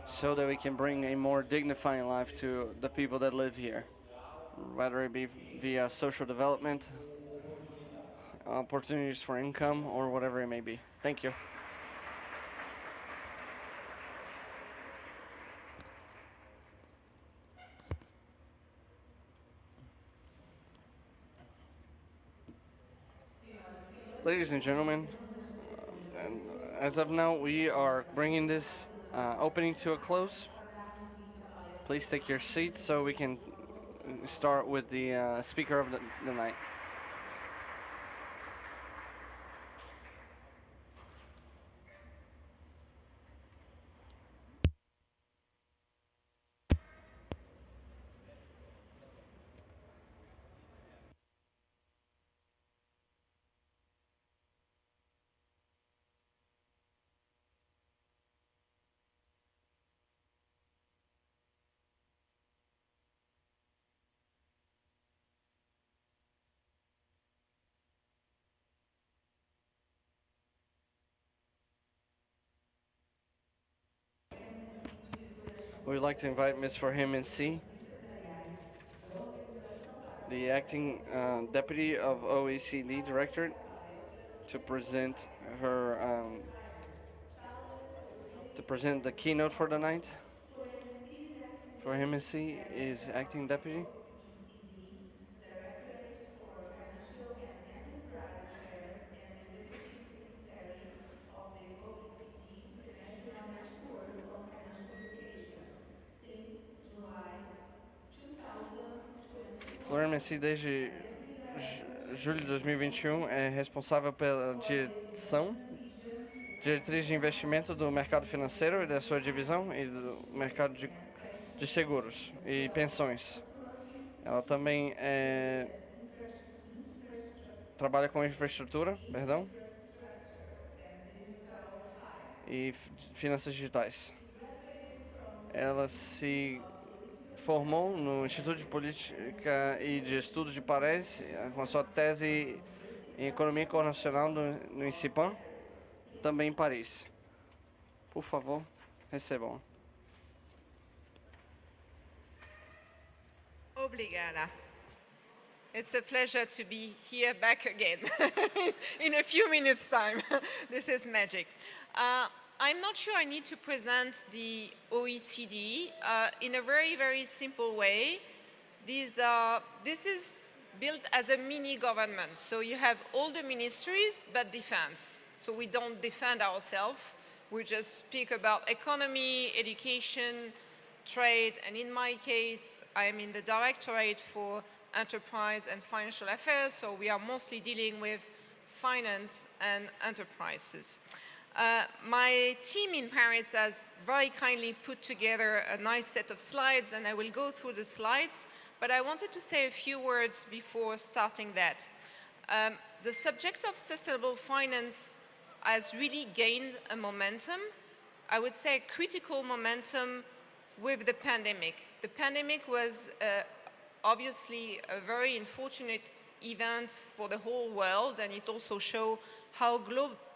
so that we can bring a more dignified life to the people that live here, whether it be via social development, opportunities for income, or whatever it may be. Thank you. Ladies and gentlemen, and as of now, we are bringing this opening to a close. Please take your seats so we can start with the speaker of the night. We'd like to invite Ms. Forhem C, the acting deputy of OECD Directorate, to present the keynote for the night. Forhem C is acting deputy. Florian Messi, desde julho de 2021, é responsável pela direção diretriz de investimento do mercado financeiro e da sua divisão e do mercado de seguros e pensões. Ela também trabalha com infraestrutura, e finanças digitais. Ela se formou no Instituto de Política e de Estudos de Paris, com a sua tese em Economia Internacional no INSIPAM, também em Paris. Por favor, recebam. Obrigada. It's a pleasure to be here back again in a few minutes' time. This is magic. I'm not sure I need to present the OECD in a very, very simple way. This is built as a mini government. So you have all the ministries, but defense. So we don't defend ourselves. We just speak about economy, education, trade, and in my case, I'm in the Directorate for Enterprise and Financial Affairs, so we are mostly dealing with finance and enterprises. My team in Paris has very kindly put together a nice set of slides, and I will go through the slides, but I wanted to say a few words before starting that. The subject of sustainable finance has really gained a momentum, I would say a critical momentum with the pandemic. The pandemic was obviously a very unfortunate event for the whole world, and it also shows how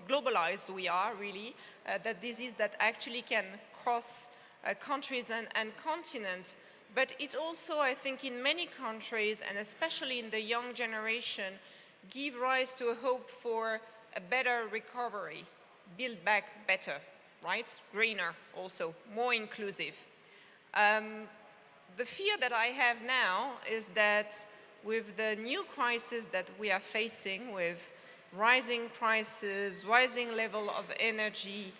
globalized we are, really, that disease that actually can cross countries and continents. But it also, I think, in many countries, and especially in the young generation, give rise to a hope for a better recovery, build back better, right? Greener also, more inclusive. The fear that I have now is that with the new crisis that we are facing, with rising prices, rising level of energy,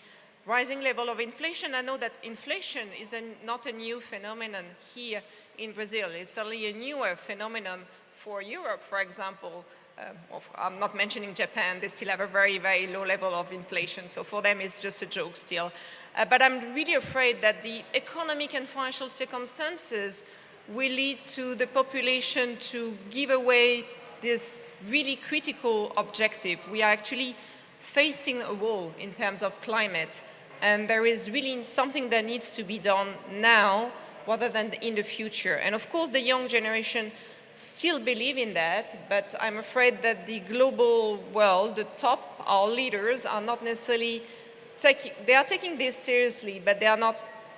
rising level of inflation, I know that inflation is not a new phenomenon here in Brazil. It's only a newer phenomenon for Europe, for example. I'm not mentioning Japan. They still have a very, very low level of inflation, so for them it's just a joke still. But I'm really afraid that the economic and financial circumstances will lead to the population to give away this really critical objective. We are actually facing a wall in terms of climate, and there is really something that needs to be done now rather than in the future. And of course, the young generation still believe in that, but I'm afraid that the global world, the top, our leaders, are not necessarily they are taking this seriously, but they are not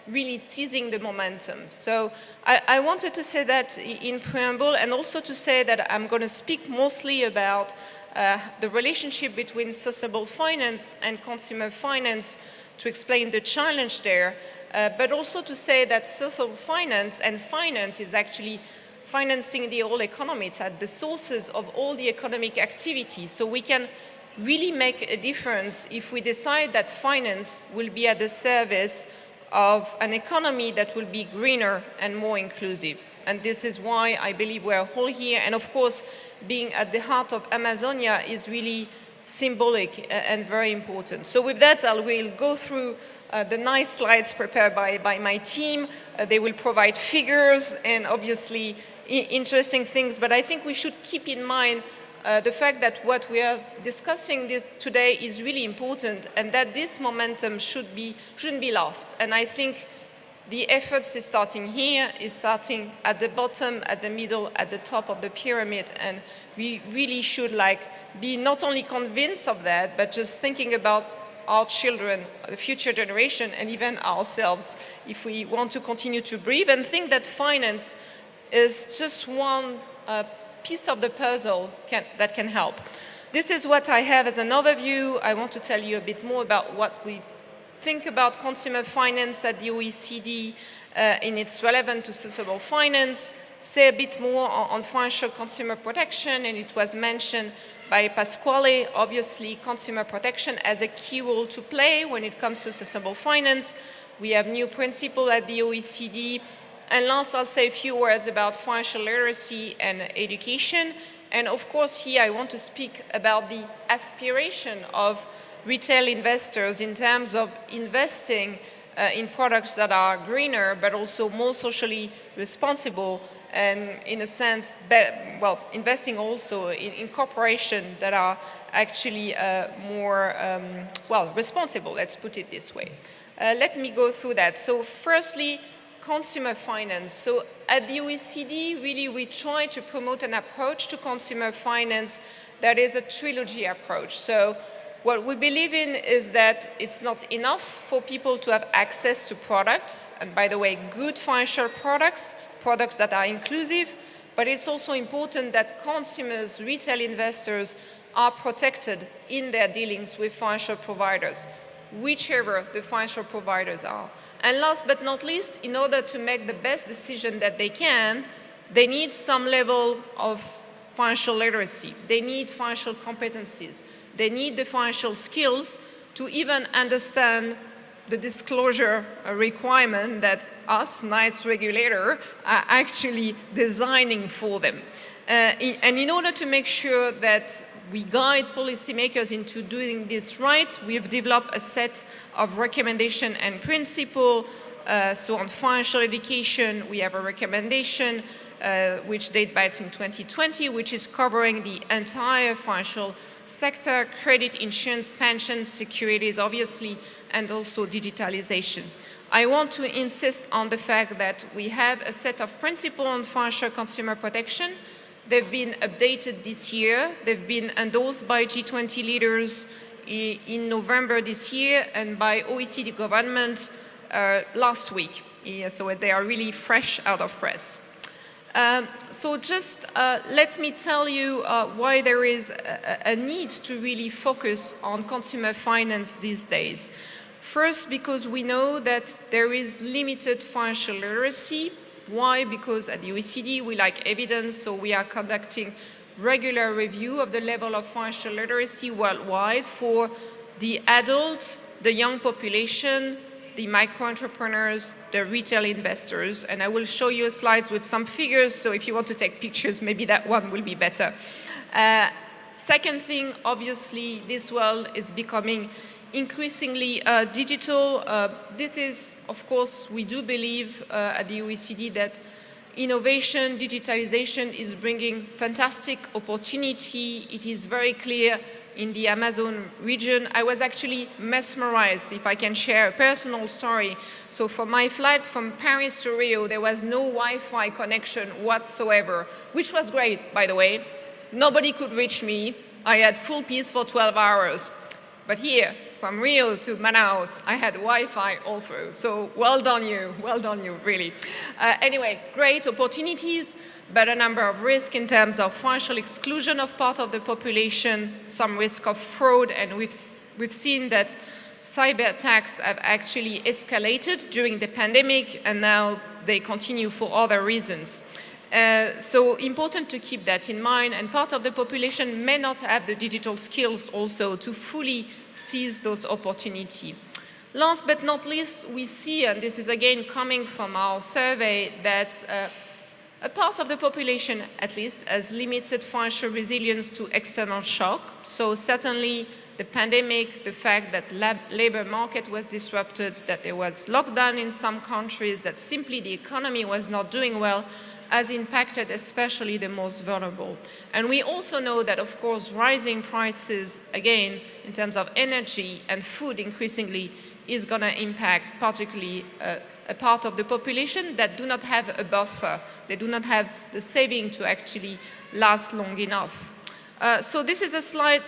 really seizing the momentum. So I wanted to say that in preamble, and also to say that I'm going to speak mostly about the relationship between sustainable finance and consumer finance to explain the challenge there, but also to say that sustainable finance and finance is actually financing the whole economy. It's at the sources of all the economic activity. So we can really make a difference if we decide that finance will be at the service of an economy that will be greener and more inclusive. And this is why I believe we're all here. And of course, being at the heart of Amazonia is really symbolic and very important. So with that, I will go through the nice slides prepared by my team. They will provide figures and obviously interesting things, but I think we should keep in mind the fact that what we are discussing today is really important, and that this momentum shouldn't be lost. And I think the efforts is starting here, is starting at the bottom, at the middle, at the top of the pyramid, and we really should be not only convinced of that, but just thinking about our children, the future generation, and even ourselves, if we want to continue to breathe, and think that finance is just one piece of the puzzle that can help. This is what I have as an overview. I want to tell you a bit more about what we think about consumer finance at the OECD in its relevance to sustainable finance, say a bit more on financial consumer protection, and it was mentioned by Pasquale. Obviously, consumer protection has a key role to play when it comes to sustainable finance. We have new principles at the OECD. And last, I'll say a few words about financial literacy and education. And of course, here I want to speak about the aspiration of retail investors in terms of investing in products that are greener but also more socially responsible, and in a sense, investing also in corporations that are actually more, responsible, let's put it this way. Let me go through that. So firstly, consumer finance. So at the OECD, really, we try to promote an approach to consumer finance that is a trilogy approach. So what we believe in is that it's not enough for people to have access to products, and by the way, good financial products, products that are inclusive, but it's also important that consumers, retail investors, are protected in their dealings with financial providers, whichever the financial providers are. And last but not least, in order to make the best decision that they can, they need some level of financial literacy. They need financial competencies. They need the financial skills to even understand the disclosure requirement that us, nice regulator, are actually designing for them. And in order to make sure that we guide policymakers into doing this right, we've developed a set of recommendations and principles. So on financial education, we have a recommendation which dates back in 2020, which is covering the entire financial sector, credit, insurance, pensions, securities, obviously, and also digitalization. I want to insist on the fact that we have a set of principles on financial consumer protection. They've been updated this year. They've been endorsed by G20 leaders in November this year and by OECD government last week. So they are really fresh out of press. So just let me tell you why there is a need to really focus on consumer finance these days. First, because we know that there is limited financial literacy. Why? Because at the OECD we like evidence, so we are conducting regular review of the level of financial literacy worldwide for the adult, the young population, the micro-entrepreneurs, the retail investors, and I will show you slides with some figures, so if you want to take pictures, maybe that one will be better. Second thing, obviously, this world is becoming increasingly digital. This is, of course, we do believe at the OECD that innovation, digitalization is bringing fantastic opportunity. It is very clear in the Amazon region. I was actually mesmerized, if I can share a personal story. So for my flight from Paris to Rio, there was no Wi-Fi connection whatsoever, which was great, by the way. Nobody could reach me. I had full peace for 12 hours. But here, from Rio to Manaus, I had Wi-Fi all through. So well done you, really. Anyway, great opportunities, but a number of risks in terms of financial exclusion of part of the population, some risk of fraud, and we've seen that cyber attacks have actually escalated during the pandemic, and now they continue for other reasons. So important to keep that in mind, and part of the population may not have the digital skills also to fully seize those opportunities. Last but not least, we see, and this is again coming from our survey, that a part of the population, at least, has limited financial resilience to external shock. So certainly the pandemic, the fact that labor market was disrupted, that there was lockdown in some countries, that simply the economy was not doing well, has impacted especially the most vulnerable. And we also know that, of course, rising prices, again, in terms of energy and food increasingly, is going to impact particularly a part of the population that do not have a buffer. They do not have the saving to actually last long enough. So this is a slide.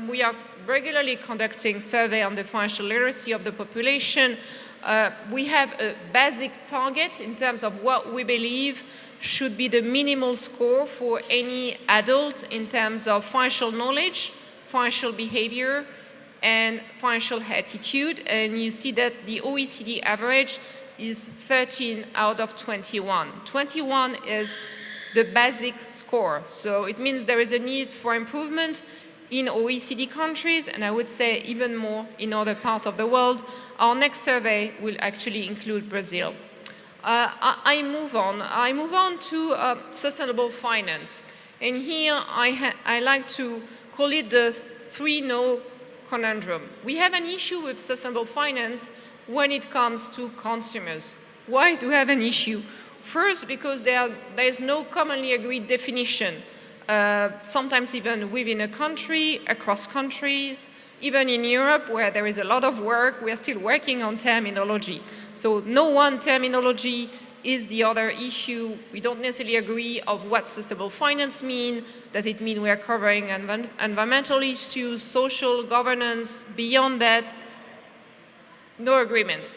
We are regularly conducting survey on the financial literacy of the population. We have a basic target in terms of what we believe should be the minimal score for any adult in terms of financial knowledge, financial behavior, and financial attitude. And you see that the OECD average is 13 out of 21. 21 is the basic score. So it means there is a need for improvement in OECD countries, and I would say even more in other parts of the world. Our next survey will actually include Brazil. I move on to sustainable finance. And here I like to call it the 3 no conundrum. We have an issue with sustainable finance when it comes to consumers. Why do we have an issue? First, because there is no commonly agreed definition, sometimes even within a country, across countries, even in Europe, where there is a lot of work, we are still working on terminology. So no one terminology is the other issue. We don't necessarily agree of what sustainable finance means. Does it mean we are covering environmental issues, social governance? Beyond that, no agreement.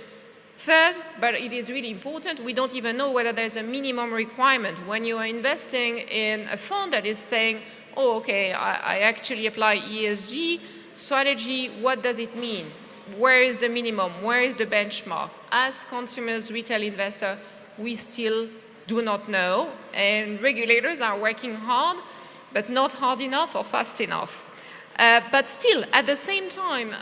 Third, but it is really important, we don't even know whether there's a minimum requirement. When you are investing in a fund that is saying, oh, okay, I actually apply ESG strategy, what does it mean? Where is the minimum? Where is the benchmark? As consumers, retail investors, we still do not know, and regulators are working hard, but not hard enough or fast enough. But still, at the same time,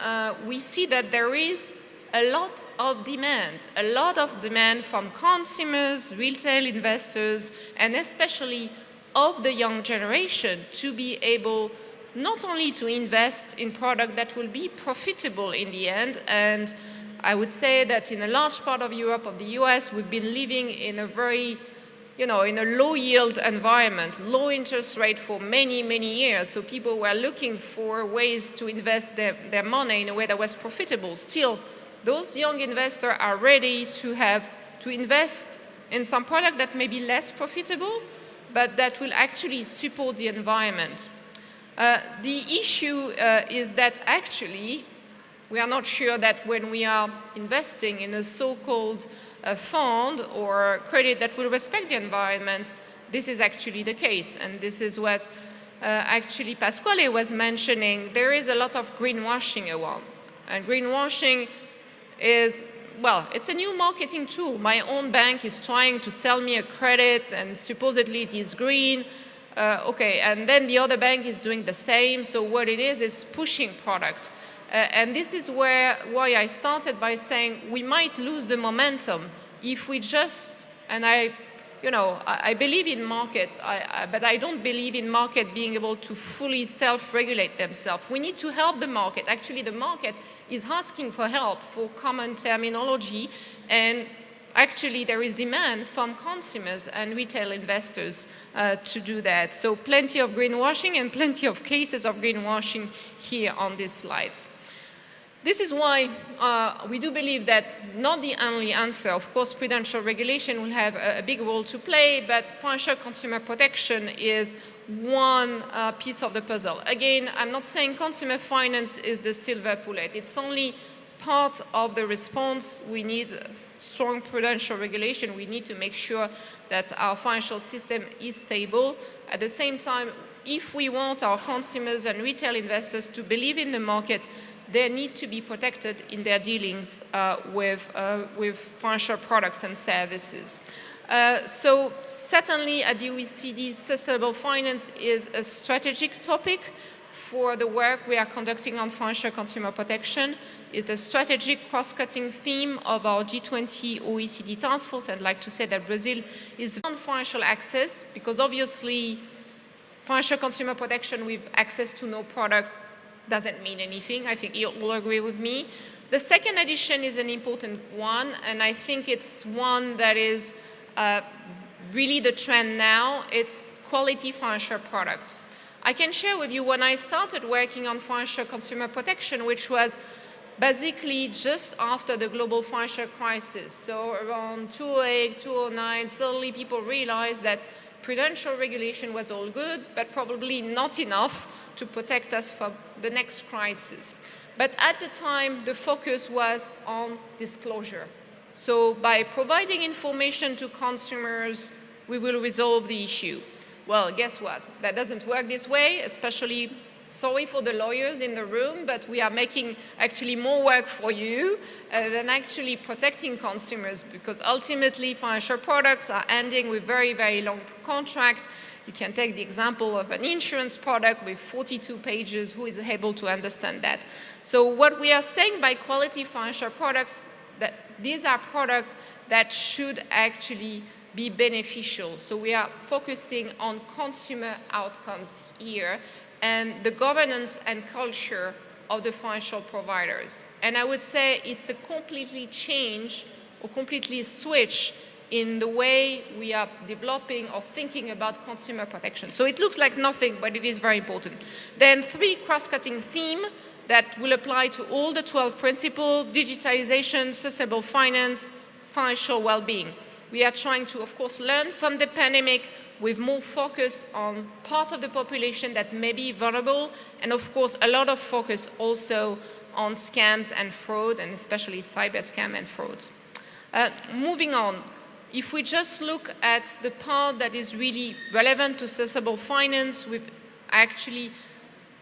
we see that there is a lot of demand from consumers, retail investors, and especially of the young generation to be able not only to invest in products that will be profitable in the end, and I would say that in a large part of Europe, of the US, we've been living in a very, in a low yield environment, low interest rate for many, many years. So people were looking for ways to invest their money in a way that was profitable. Still, those young investors are ready to invest in some product that may be less profitable, but that will actually support the environment. The issue is that actually we are not sure that when we are investing in a so-called fund or credit that will respect the environment, this is actually the case. And this is what actually Pasquale was mentioning. There is a lot of greenwashing around. And greenwashing is, well, it's a new marketing tool. My own bank is trying to sell me a credit and supposedly it is green. Okay, and then the other bank is doing the same. So what it is pushing product. And this is why I started by saying we might lose the momentum if we just, and I believe in markets, but I don't believe in market being able to fully self-regulate themselves. We need to help the market. Actually, the market is asking for help for common terminology, and actually there is demand from consumers and retail investors to do that. So plenty of greenwashing and plenty of cases of greenwashing here on these slides. This is why we do believe that not the only answer. Of course, prudential regulation will have a big role to play, but financial consumer protection is one piece of the puzzle. Again, I'm not saying consumer finance is the silver bullet. It's only part of the response. We need strong prudential regulation. We need to make sure that our financial system is stable. At the same time, if we want our consumers and retail investors to believe in the market, they need to be protected in their dealings with financial products and services. So certainly at the OECD, sustainable finance is a strategic topic for the work we are conducting on financial consumer protection. It's a strategic cross-cutting theme of our G20 OECD task force. I'd like to say that Brazil is on financial access, because obviously financial consumer protection with access to no product doesn't mean anything. I think you'll all agree with me. The second addition is an important one, and I think it's one that is really the trend now. It's quality financial products. I can share with you when I started working on financial consumer protection, which was basically just after the global financial crisis. So around 2008, 2009, suddenly people realized that prudential regulation was all good, but probably not enough to protect us from the next crisis. But at the time, the focus was on disclosure. So by providing information to consumers, we will resolve the issue. Well, guess what? That doesn't work this way, especially, sorry for the lawyers in the room, but we are making actually more work for you than actually protecting consumers, because ultimately financial products are ending with very, very long contracts. You can take the example of an insurance product with 42 pages. Who is able to understand that? So what we are saying by quality financial products, that these are products that should actually be beneficial. So we are focusing on consumer outcomes here, and the governance and culture of the financial providers. And I would say it's a completely change or completely switch in the way we are developing or thinking about consumer protection. So it looks like nothing, but it is very important. Then 3 cross-cutting themes that will apply to all the 12 principles: digitalization, sustainable finance, financial well-being. We are trying to, of course, learn from the pandemic with more focus on part of the population that may be vulnerable, and of course, a lot of focus also on scams and fraud, and especially cyber scam and frauds. Moving on, if we just look at the part that is really relevant to sustainable finance, we've actually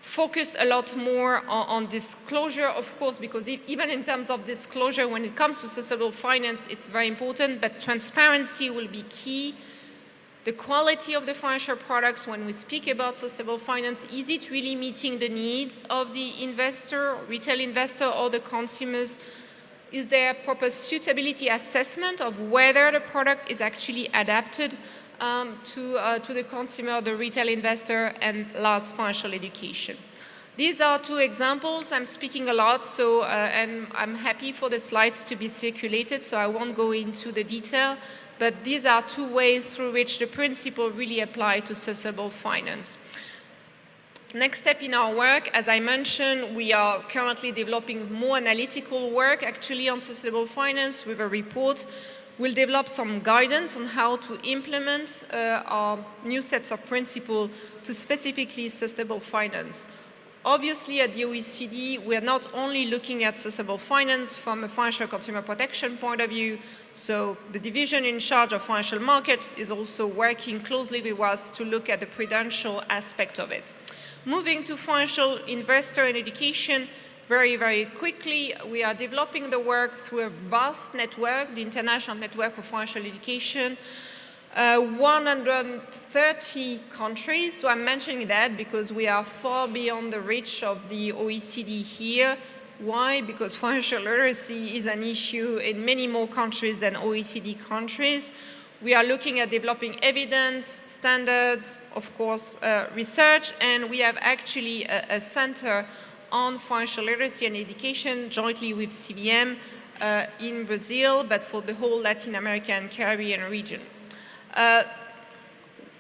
focused a lot more on disclosure, of course, because even in terms of disclosure, when it comes to sustainable finance, it's very important, but transparency will be key. The quality of the financial products, when we speak about sustainable finance, is it really meeting the needs of the investor, retail investor, or the consumers? Is there proper suitability assessment of whether the product is actually adapted to the consumer, the retail investor, and last, financial education? These are 2 examples. I'm speaking a lot, so and I'm happy for the slides to be circulated, so I won't go into the detail. But these are 2 ways through which the principle really apply to sustainable finance. Next step in our work, as I mentioned, we are currently developing more analytical work actually on sustainable finance with a report. We'll develop some guidance on how to implement our new sets of principles to specifically sustainable finance. Obviously, at the OECD, we're not only looking at sustainable finance from a financial consumer protection point of view, so the division in charge of financial market is also working closely with us to look at the prudential aspect of it. Moving to financial investor and education, very, very quickly, we are developing the work through a vast network, the International Network for Financial Education, 130 countries. So I'm mentioning that because we are far beyond the reach of the OECD here. Why? Because financial literacy is an issue in many more countries than OECD countries. We are looking at developing evidence, standards, of course, research, and we have actually a center on financial literacy and education jointly with CVM in Brazil, but for the whole Latin America and Caribbean region.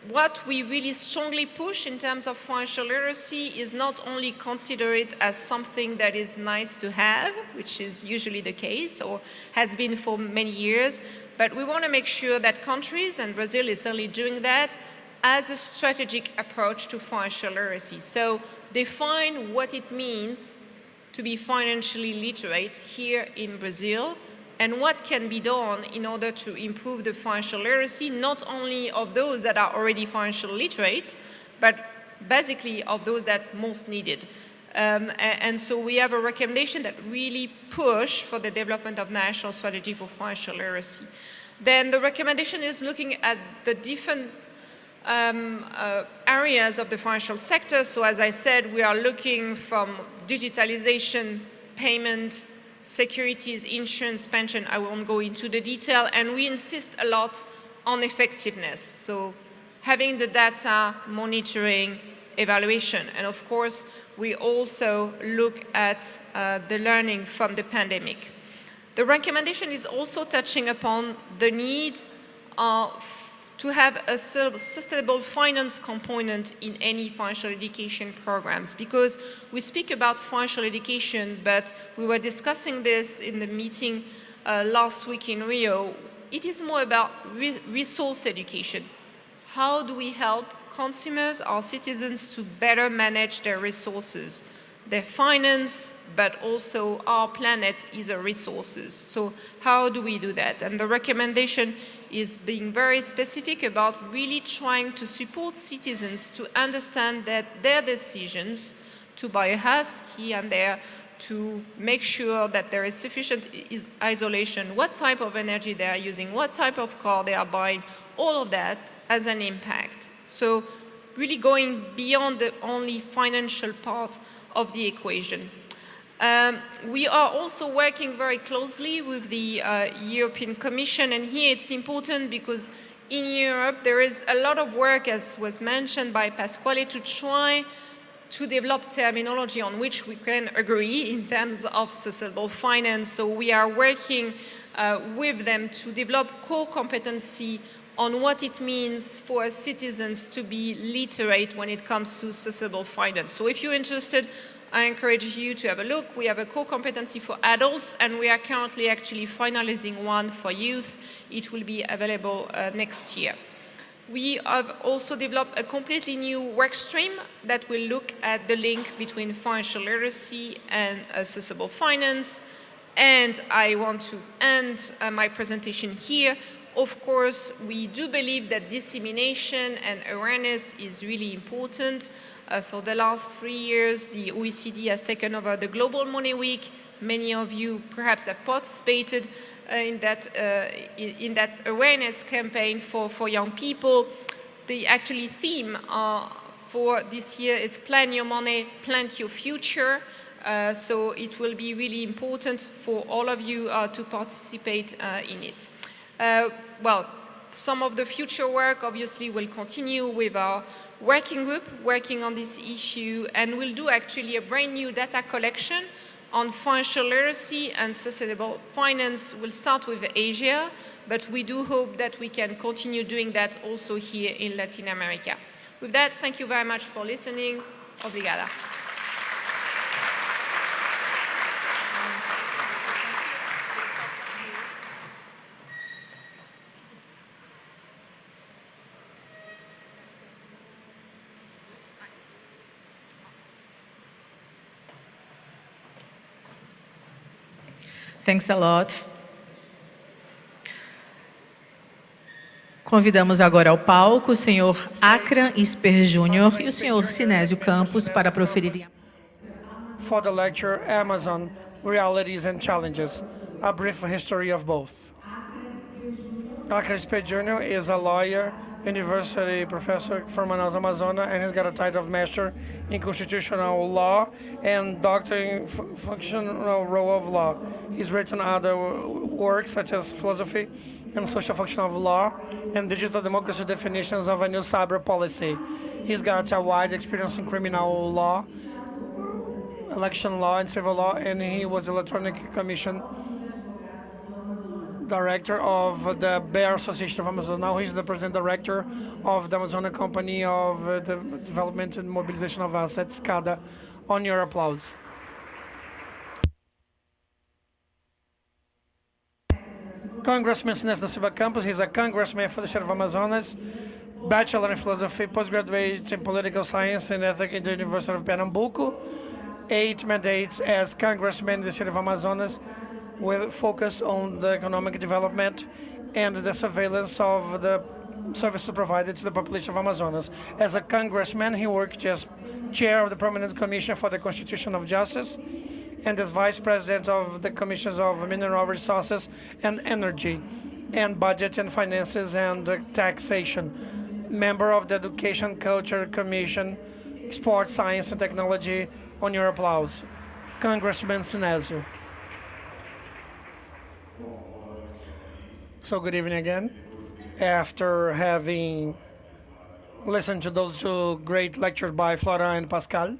What we really strongly push in terms of financial literacy is not only consider it as something that is nice to have, which is usually the case or has been for many years, but we want to make sure that countries, and Brazil is certainly doing that, as a strategic approach to financial literacy. So define what it means to be financially literate here in Brazil, and what can be done in order to improve the financial literacy, not only of those that are already financially literate, but basically of those that most needed. And so we have a recommendation that really push for the development of national strategy for financial literacy. Then the recommendation is looking at the different areas of the financial sector. So as I said, we are looking from digitalization, payment, securities, insurance, pension. I won't go into the detail, and we insist a lot on effectiveness. So having the data, monitoring, evaluation, and of course, we also look at the learning from the pandemic. The recommendation is also touching upon the need to have a sustainable finance component in any financial education programs, because we speak about financial education, but we were discussing this in the meeting last week in Rio. It is more about resource education. How do we help consumers, our citizens, to better manage their resources, their finance, but also our planet is a resources. So how do we do that? And the recommendation is being very specific about really trying to support citizens to understand that their decisions to buy a house here and there, to make sure that there is sufficient isolation, what type of energy they are using, what type of car they are buying, all of that has an impact. So really going beyond the only financial part of the equation. We are also working very closely with the European Commission, and here it's important because in Europe there is a lot of work, as was mentioned by Pasquale, to try to develop terminology on which we can agree in terms of sustainable finance. So we are working with them to develop core competency on what it means for citizens to be literate when it comes to sustainable finance. So if you're interested, I encourage you to have a look. We have a core competency for adults, and we are currently actually finalizing one for youth. It will be available next year. We have also developed a completely new work stream that will look at the link between financial literacy and sustainable finance. And I want to end my presentation here. Of course, we do believe that dissemination and awareness is really important. For the last 3 years, the OECD has taken over the Global Money Week. Many of you perhaps have participated in that awareness campaign for young people. The actually theme for this year is Plan Your Money, Plant Your Future. So it will be really important for all of you to participate in it. Well, some of the future work obviously will continue with our working group working on this issue, and we'll do actually a brand new data collection on financial literacy and sustainable finance. We'll start with Asia, but we do hope that we can continue doing that also here in Latin America. With that, thank you very much for listening. Obrigada. Thanks a lot. Convidamos agora ao palco o senhor Akram Isper Júnior e o senhor Sinésio Campos para proferirem For the lecture, Amazon, Realities and Challenges, a brief history of both. Akram Isper Jr. is a lawyer, university professor from Manaus, Amazonas, and he's got a title of Master in Constitutional Law and Doctor in Functional Rule of Law. He's written other works such as Philosophy and Social Function of Law and Digital Democracy Definitions of a New Cyber Policy. He's got a wide experience in criminal law, election law, and civil law, and he was the Electronic Commission Director of the Bear Association of Amazon. Now he's the President Director of the Amazon Company of the Development and Mobilization of Assets, CADA. On your applause. Congressman Sinésio da Silva Campos, he's a congressman for the state of Amazonas, bachelor in philosophy, postgraduate in political science and ethics in the University of Pernambuco, 8 mandates as congressman in the state of Amazonas, with focus on the economic development and the surveillance of the services provided to the population of Amazonas. As a congressman, he worked as chair of the Permanent Commission for the Constitution of Justice and as vice president of the Commissions of Mineral Resources and Energy, and Budget and Finances and Taxation. Member of the Education Culture Commission, Sports, Science and Technology. On your applause. Congressman Sinésio. So good evening again. After having listened to those two great lectures by Flora and Pascal,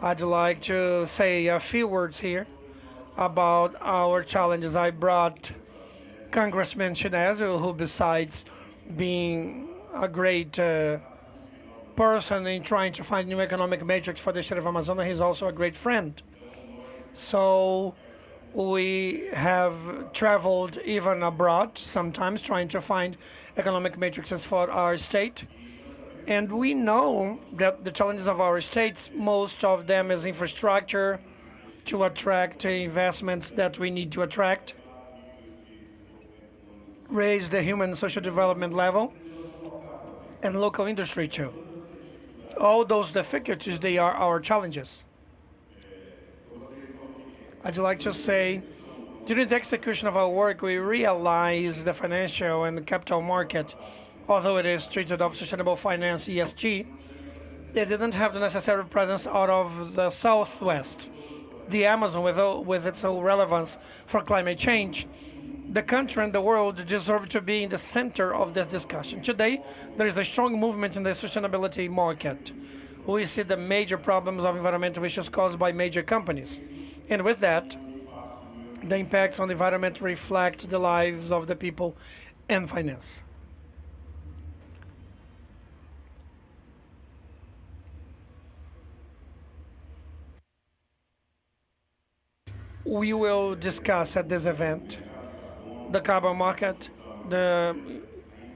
I'd like to say a few words here about our challenges. I brought Congressman Sinésio, who besides being a great person in trying to find new economic matrix for the state of Amazonas, he's also a great friend. So we have traveled even abroad sometimes trying to find economic matrices for our state. And we know that the challenges of our states, most of them is infrastructure to attract investments that we need to attract, raise the human and social development level, and local industry too. All those difficulties, they are our challenges. I'd like to say, during the execution of our work, we realized the financial and capital market, although it is treated of sustainable finance, ESG, they didn't have the necessary presence out of the Southwest. The Amazon, with its relevance for climate change, the country and the world deserve to be in the center of this discussion. Today, there is a strong movement in the sustainability market. we see the major problems of environmental issues caused by major companies. And with that, the impacts on the environment reflect the lives of the people and finance. We will discuss at this event the carbon market, the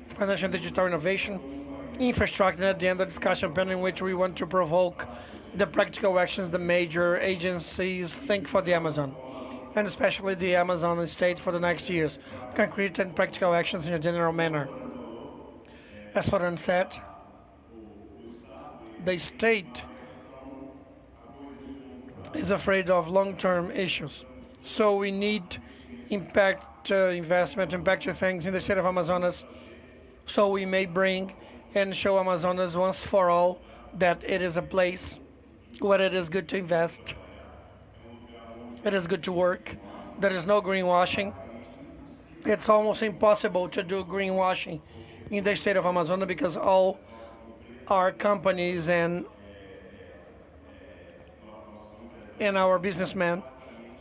financial and digital innovation, infrastructure, and at the end, the discussion panel in which we want to provoke the practical actions the major agencies think for the Amazon, and especially the Amazon state for the next years, concrete and practical actions in a general manner. As Florian said, the state is afraid of long-term issues. So we need impact investment, impact things in the state of Amazonas, so we may bring and show Amazonas once for all that it is a place where it is good to invest, it is good to work, there is no greenwashing. It's almost impossible to do greenwashing in the state of Amazonas because all our companies and our businessmen,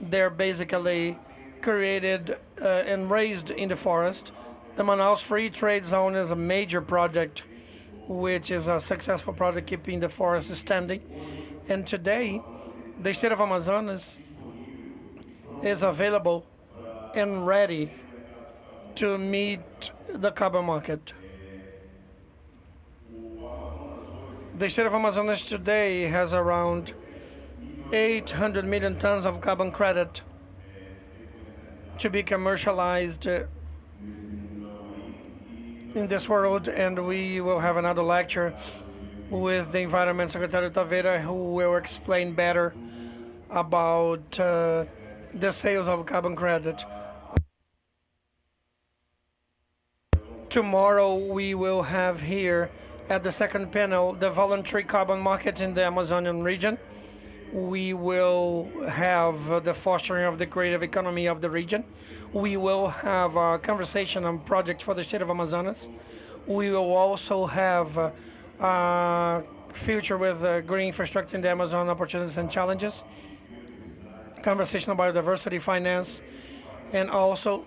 they're basically created and raised in the forest. The Manaus Free Trade Zone is a major project, which is a successful project keeping the forest standing. And today, the state of Amazonas is available and ready to meet the carbon market. The state of Amazonas today has around 800 million tons of carbon credit to be commercialized in this world, and we will have another lecture with the Environment Secretary Taveira, who will explain better about the sales of carbon credit. Tomorrow we will have here at the second panel the voluntary carbon market in the Amazonian region. We will have the fostering of the creative economy of the region. We will have a conversation on projects for the state of Amazonas. We will also have a future with green infrastructure in the Amazon, opportunities and challenges, conversation about biodiversity, finance, and also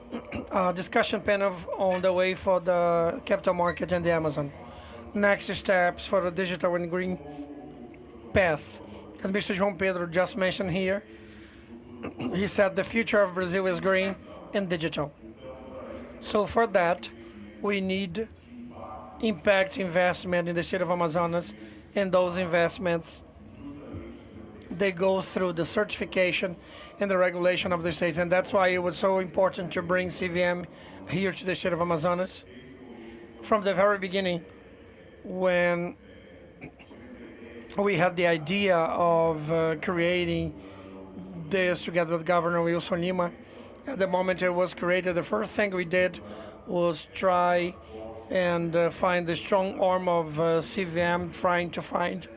a discussion panel on the way for the capital market in the Amazon. Next steps for the digital and green path. And Mr. João Pedro just mentioned here, he said the future of Brazil is green and digital. So for that, we need impact investment in the state of Amazonas, and those investments, they go through the certification and the regulation of the state. And that's why it was so important to bring CVM here to the state of Amazonas. From the very beginning, when we had the idea of creating this together with Governor Wilson Lima. At the moment it was created, the first thing we did was try and find the strong arm of CVM, trying to find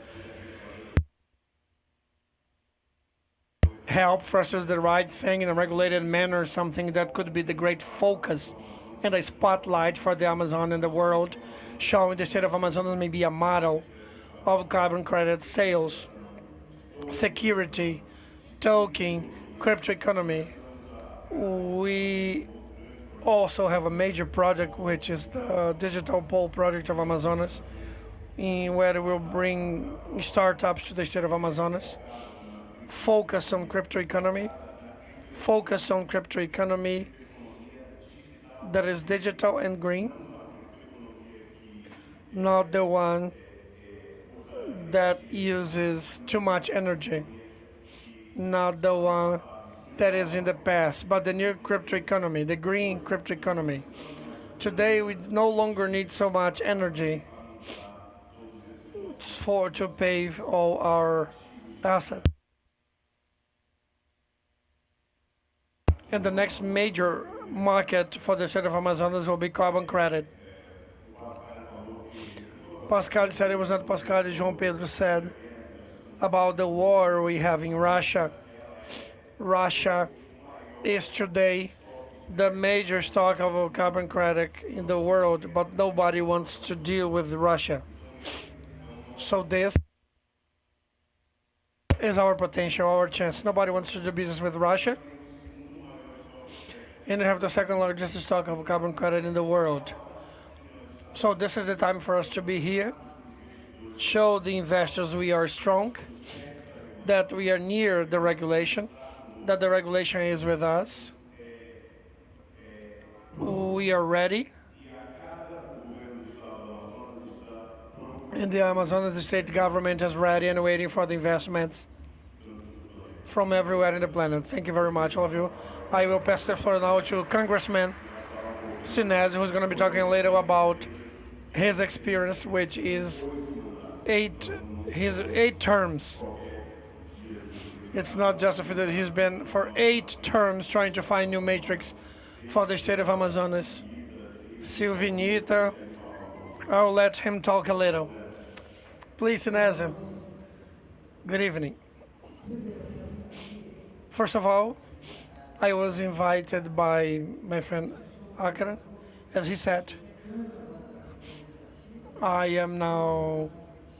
help for us to do the right thing in a regulated manner, something that could be the great focus and a spotlight for the Amazon and the world, showing the state of Amazonas may be a model of carbon credit sales, security, token, crypto economy. We also have a major project, which is the Digital Pole project of Amazonas, where we'll bring startups to the state of Amazonas, focused on crypto economy that is digital and green, not the one that uses too much energy, not the one that is in the past, but the new crypto economy, the green crypto economy. Today we no longer need so much energy to pave all our assets. And the next major market for the state of Amazonas will be carbon credit. Pascal said, it was not Pascal, João Pedro said about the war we have in Russia. Russia is today the major stock of carbon credit in the world, but nobody wants to deal with Russia. So this is our potential, our chance. Nobody wants to do business with Russia. And we have the second largest stock of carbon credit in the world. So this is the time for us to be here, show the investors we are strong, that we are near the regulation, that the regulation is with us. We are ready. And the Amazonas state government is ready and waiting for the investments from everywhere in the planet. Thank you very much, all of you. I will pass the floor now to Congressman Sinésio, who's going to be talking later about his experience, which is his 8 terms. It's not just a few that he's been for 8 terms trying to find new matrix for the state of Amazonas. Silvinita, I'll let him talk a little. Please, Sinésio. Good evening. First of all, I was invited by my friend Akran. As he said, I am now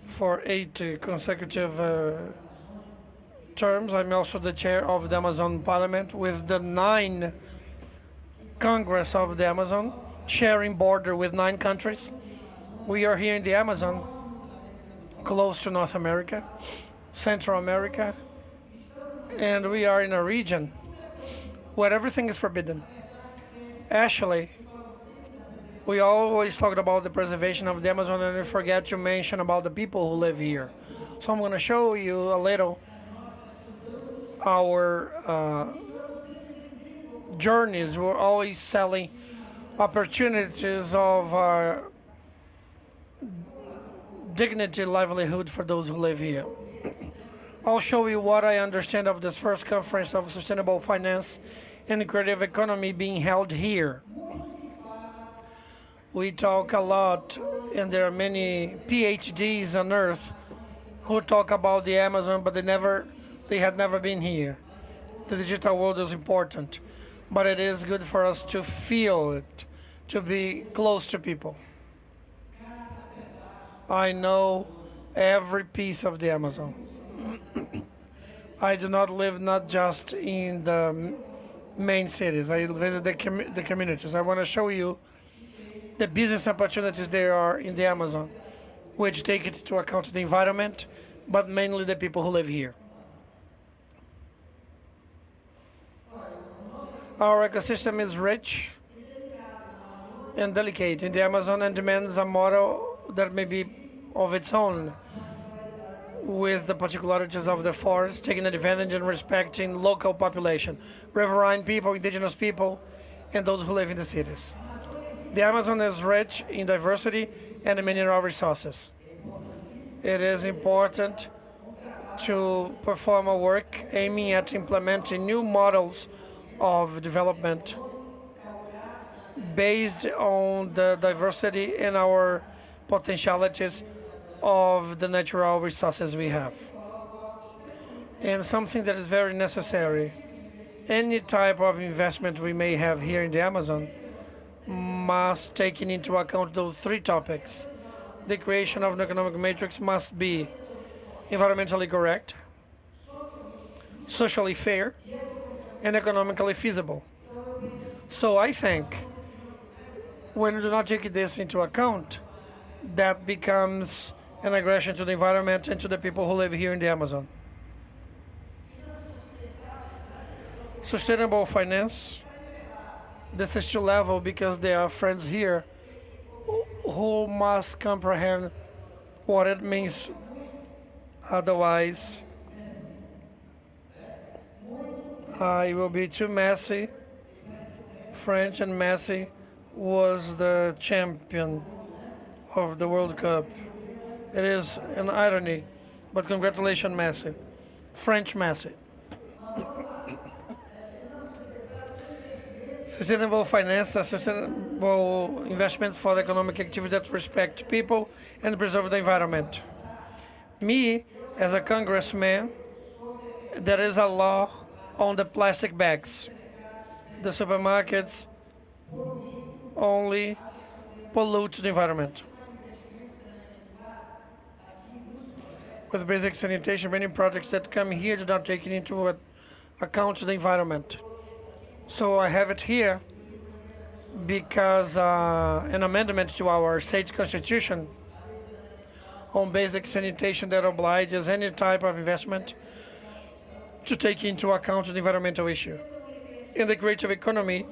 for 8 consecutive terms. I'm also the chair of the Amazon Parliament with the 9 Congress of the Amazon, sharing border with 9 countries. We are here in the Amazon, close to North America, Central America, and we are in a region where everything is forbidden. Actually, we always talked about the preservation of the Amazon and we forget to mention about the people who live here. So I'm going to show you a little our journeys. We're always selling opportunities of dignity, livelihood for those who live here. I'll show you what I understand of this first conference of sustainable finance and creative economy being held here. We talk a lot, and there are many PhDs on Earth who talk about the Amazon, but they had never been here. The digital world is important, but it is good for us to feel it, to be close to people. I know every piece of the Amazon. I do not live not just in the main cities. I visit the communities. I want to show you the business opportunities there are in the Amazon, which take into account the environment, but mainly the people who live here. Our ecosystem is rich and delicate in the Amazon and demands a model that may be of its own, with the particularities of the forest, taking advantage and respecting local population, riverine people, indigenous people, and those who live in the cities. The Amazon is rich in diversity and mineral resources. It is important to perform a work aiming at implementing new models of development based on the diversity and our potentialities of the natural resources we have. And something that is very necessary, any type of investment we may have here in the Amazon must take into account those 3 topics. The creation of an economic matrix must be environmentally correct, socially fair, and economically feasible. So I think when we do not take this into account, that becomes an aggression to the environment and to the people who live here in the Amazon. Sustainable finance, this is to level because there are friends here who must comprehend what it means. Otherwise, I will be too messy. French and Messi was the champion of the World Cup. It is an irony, but congratulations, Messi. French Messi. Sustainable finance, sustainable investments for the economic activity that respect people and preserve the environment. Me, as a congressman, there is a law on the plastic bags. The supermarkets only pollute the environment. with basic sanitation, many projects that come here do not take into account the environment. So I have it here because an amendment to our state constitution on basic sanitation that obliges any type of investment to take into account the environmental issue. In the creative economy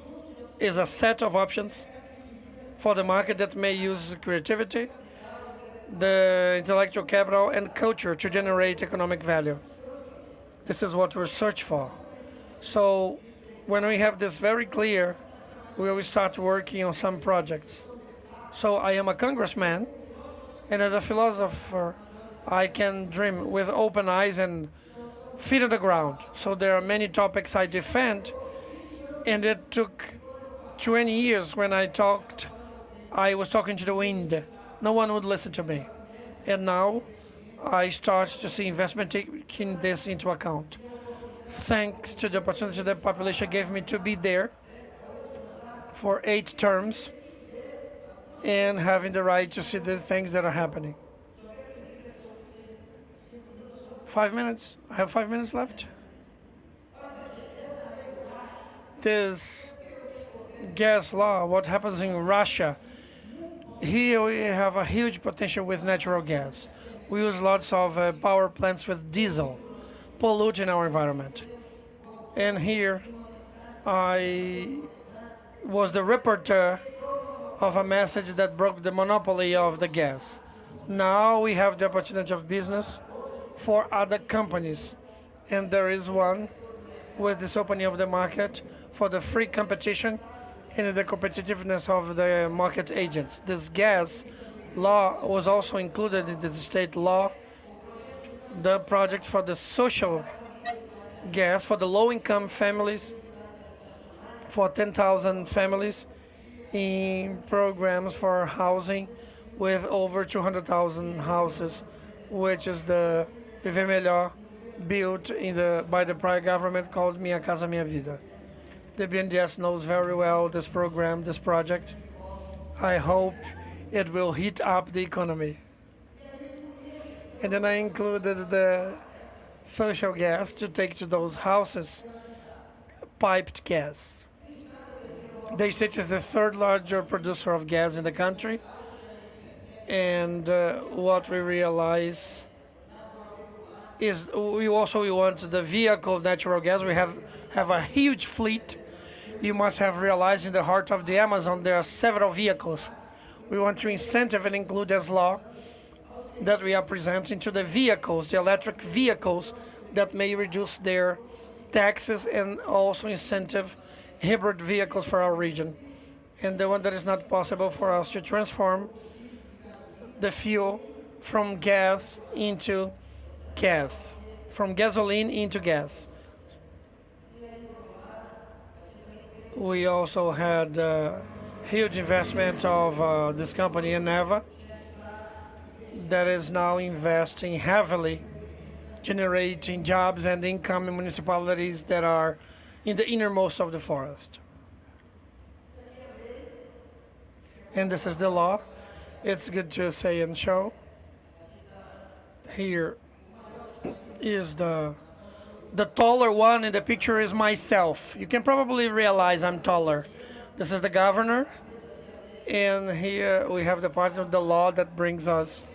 is a set of options for the market that may use creativity, the intellectual capital, and culture to generate economic value. This is what we search for. So when we have this very clear, we will start working on some projects. So I am a congressman, and as a philosopher, I can dream with open eyes and feet on the ground. So there are many topics I defend, and it took 20 years when I was talking to the wind. No one would listen to me. And now I start to see investment taking this into account. Thanks to the opportunity the population gave me to be there for 8 terms and having the right to see the things that are happening. 5 minutes? I have 5 minutes left? This gas law, what happens in Russia, here we have a huge potential with natural gas. We use lots of power plants with diesel, polluting our environment. And here I was the reporter of a message that broke the monopoly of the gas. Now we have the opportunity of business for other companies. And there is one with this opening of the market for the free competition and the competitiveness of the market agents. This gas law was also included in the state law, the project for the social gas for the low-income families, for 10,000 families in programs for housing with over 200,000 houses, which is the Viver Melhor built by the prior government called Minha Casa Minha Vida. The BNDES knows very well this program, this project. I hope it will heat up the economy. And then I included the social gas to take to those houses, piped gas. The state is the 3rd largest producer of gas in the country. And what we realize is we want the vehicle natural gas. We have a huge fleet. You must have realized in the heart of the Amazon there are several vehicles. We want to incentive and include as law that we are presenting to the vehicles, the electric vehicles that may reduce their taxes and also incentive hybrid vehicles for our region. And the one that is not possible for us to transform the fuel from gas into gas, from gasoline into gas. We also had huge investment of this company, Eneva, that is now investing heavily, generating jobs and income in municipalities that are in the innermost of the forest. And this is the law. It's good to say and show. Here is the taller one in the picture is myself. You can probably realize I'm taller. This is the governor. And here we have the part of the law that brings us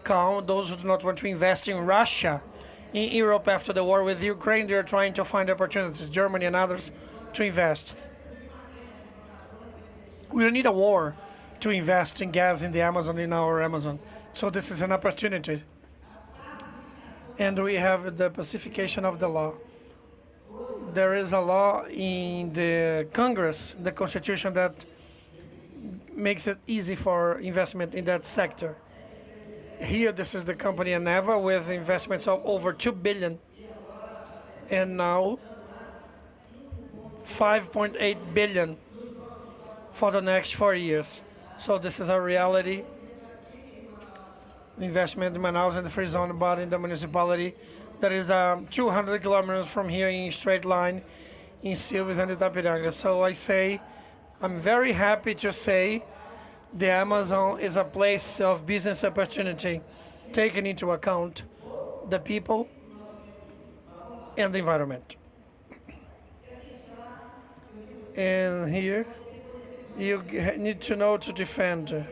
calm. Those who do not want to invest in Russia, in Europe after the war with Ukraine, they're trying to find opportunities, Germany and others, to invest. We don't need a war to invest in gas in the Amazon, in our Amazon. So this is an opportunity. And we have the pacification of the law. There is a law in the Congress, the Constitution, that makes it easy for investment in that sector. Here, this is the company Eneva with investments of over 2 billion. And now 5.8 billion for the next 4 years. So this is a reality. Investment in Manaus and the free zone, but in the municipality that is 200 kilometers from here in straight line in Silves and Itapiranga. So I say, I'm very happy to say the Amazon is a place of business opportunity taken into account the people, and the environment. And here, you need to know to defend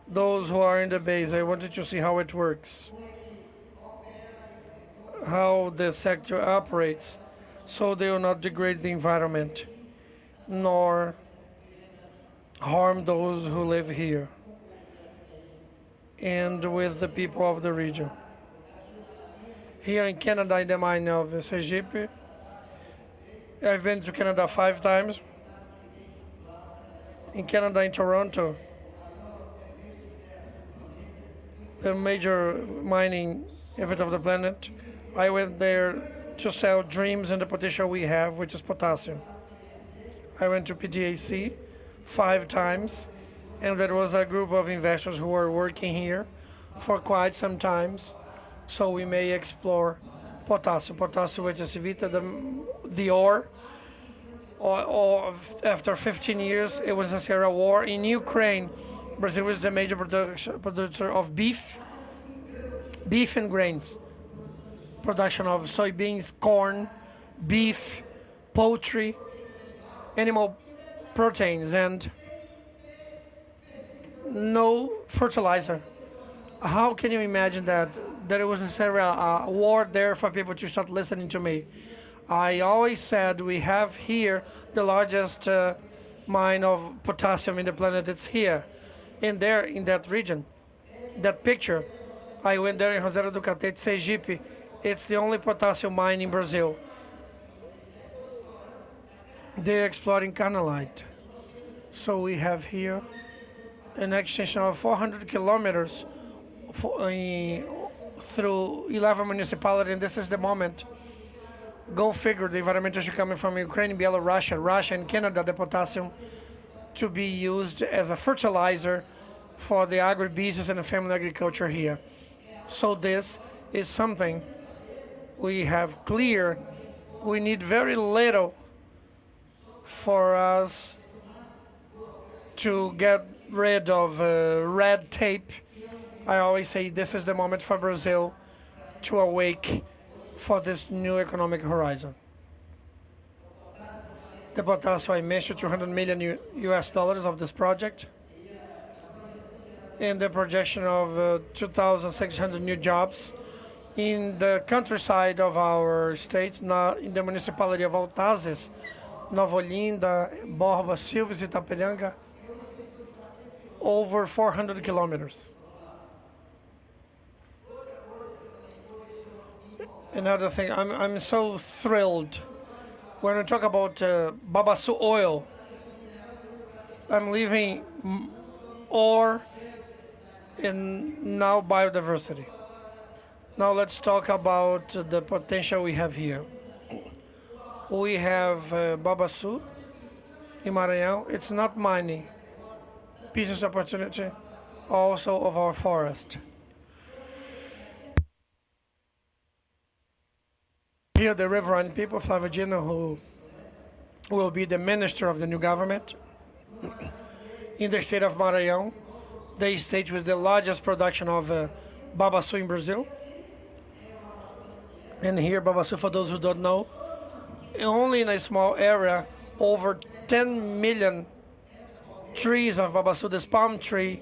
those who are in the base. I wanted to see how it works, how the sector operates, so they will not degrade the environment, nor harm those who live here and with the people of the region. Here in Canada, in the mine of Sergipe, I've been to Canada 5 times. In Canada, in Toronto, the major mining event of the planet, I went there to sell dreams and the potential we have, which is potassium. I went to PDAC 5 times, and there was a group of investors who were working here for quite some times, so we may explore potassium. Potassium, which is vita, the ore. Or after 15 years, it was a war in Ukraine. Brazil was the major producer of beef and grains. Production of soybeans, corn, beef, poultry, animal proteins, and no fertilizer. How can you imagine that it was necessarily a war there for people to start listening to me? I always said we have here the largest mine of potassium in the planet. It's here, and there in that region. That picture, I went there in Rosário do Catete, Sergipe. It's the only potassium mine in Brazil. They're exploring carnallite. So we have here an extension of 400 kilometers through 11 municipalities, and this is the moment. Go figure, the environmental issue coming from Ukraine, Belarus, Russia, and Canada, the potassium to be used as a fertilizer for the agribusiness and the family agriculture here. So this is something we have clear. We need very little for us to get rid of red tape. I always say this is the moment for Brazil to awake for this new economic horizon. The potassium, I mentioned $200 million US dollars of this project, and the projection of 2,600 new jobs in the countryside of our state, in the municipality of Altazes, Nova Olinda, Borba, Silves, Itapiranga, over 400 kilometers. Another thing, I'm so thrilled when we talk about Babaçu oil. I'm leaving ore and now biodiversity. Now let's talk about the potential we have here. We have Babaçu in Maranhão. It's not mining. Business opportunity also of our forest. Here, the Reverend people, Flávio Dino, who will be the minister of the new government in the state of Maranhão, the state with the largest production of Babaçu in Brazil. And here, Babaçu, for those who don't know, only in a small area, over 10 million trees of Babaçu, this palm tree,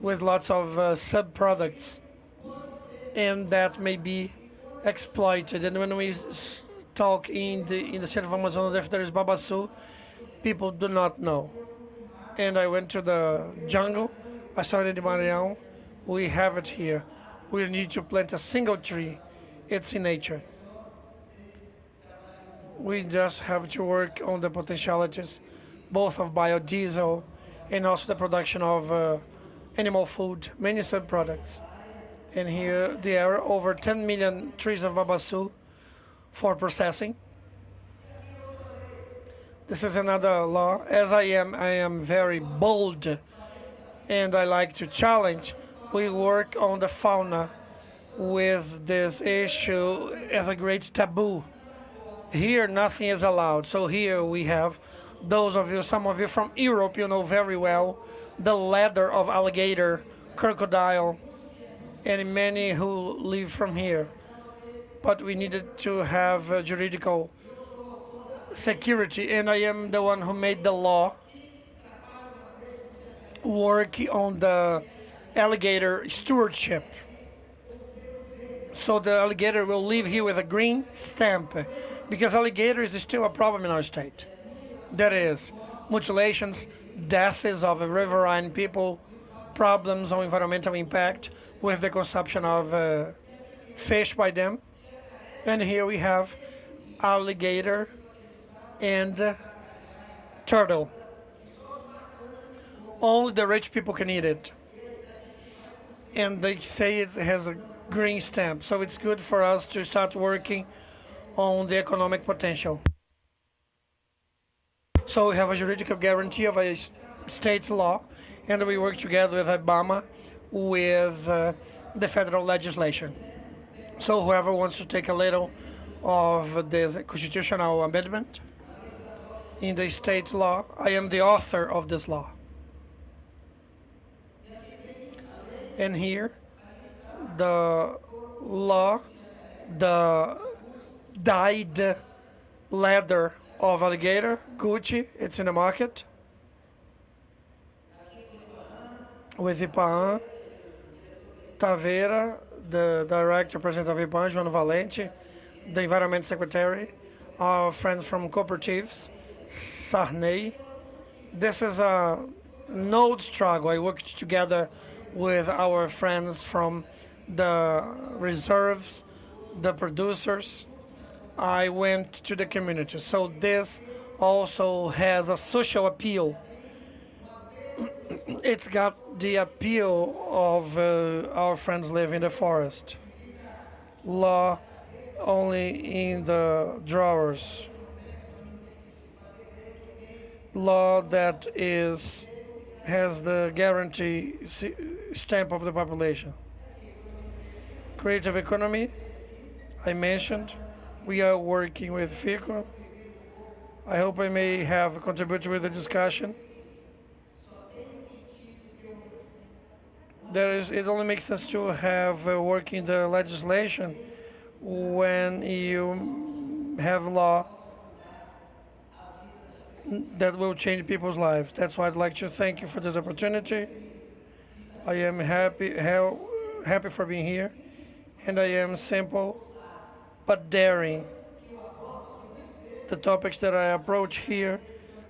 with lots of sub-products, and that may be exploited. And when we talk in the state of Amazonas, if there is Babaçu, people do not know. And I went to the jungle. I saw it in Maranhão. We have it here. We need to plant a single tree. It's in nature. We just have to work on the potentialities, both of biodiesel and also the production of animal food, many sub-products. And here there are over 10 million trees of Babaçu for processing. This is another law. As I am very bold, and I like to challenge. We work on the fauna with this issue as a great taboo. Here, nothing is allowed. So here we have those of you, some of you from Europe, you know very well, the leather of alligator, crocodile, and many who live from here. But we needed to have juridical security, and I am the one who made the law work on the alligator stewardship. So the alligator will live here with a green stamp, because alligator is still a problem in our state. That is, mutilations, deaths of riverine people, problems on environmental impact with the consumption of fish by them. And here we have alligator and turtle. Only the rich people can eat it. And they say it has a green stamp, so it's good for us to start working on the economic potential. So we have a juridical guarantee of a state's law, and we work together with Ibama with the federal legislation. So whoever wants to take a little of this constitutional amendment in the state's law, I am the author of this law. And here, the law, the dyed leather of alligator, Gucci, it's in the market. With IPAAN, Taveira, the director, president of IPAAN, João Valente, the environment secretary, our friends from cooperatives, Sarney. This is a node struggle. I worked together with our friends from the reserves, the producers. I went to the community. So this also has a social appeal. It's got the appeal of our friends live in the forest. Law only in the drawers. Law that has the guarantee stamp of the population. Creative economy, I mentioned. We are working with FICO. I hope I may have contributed with the discussion. It only makes sense to have working the legislation when you have law that will change people's lives. That's why I'd like to thank you for this opportunity. I am happy for being here, and I am simple but daring. The topics that I approach here,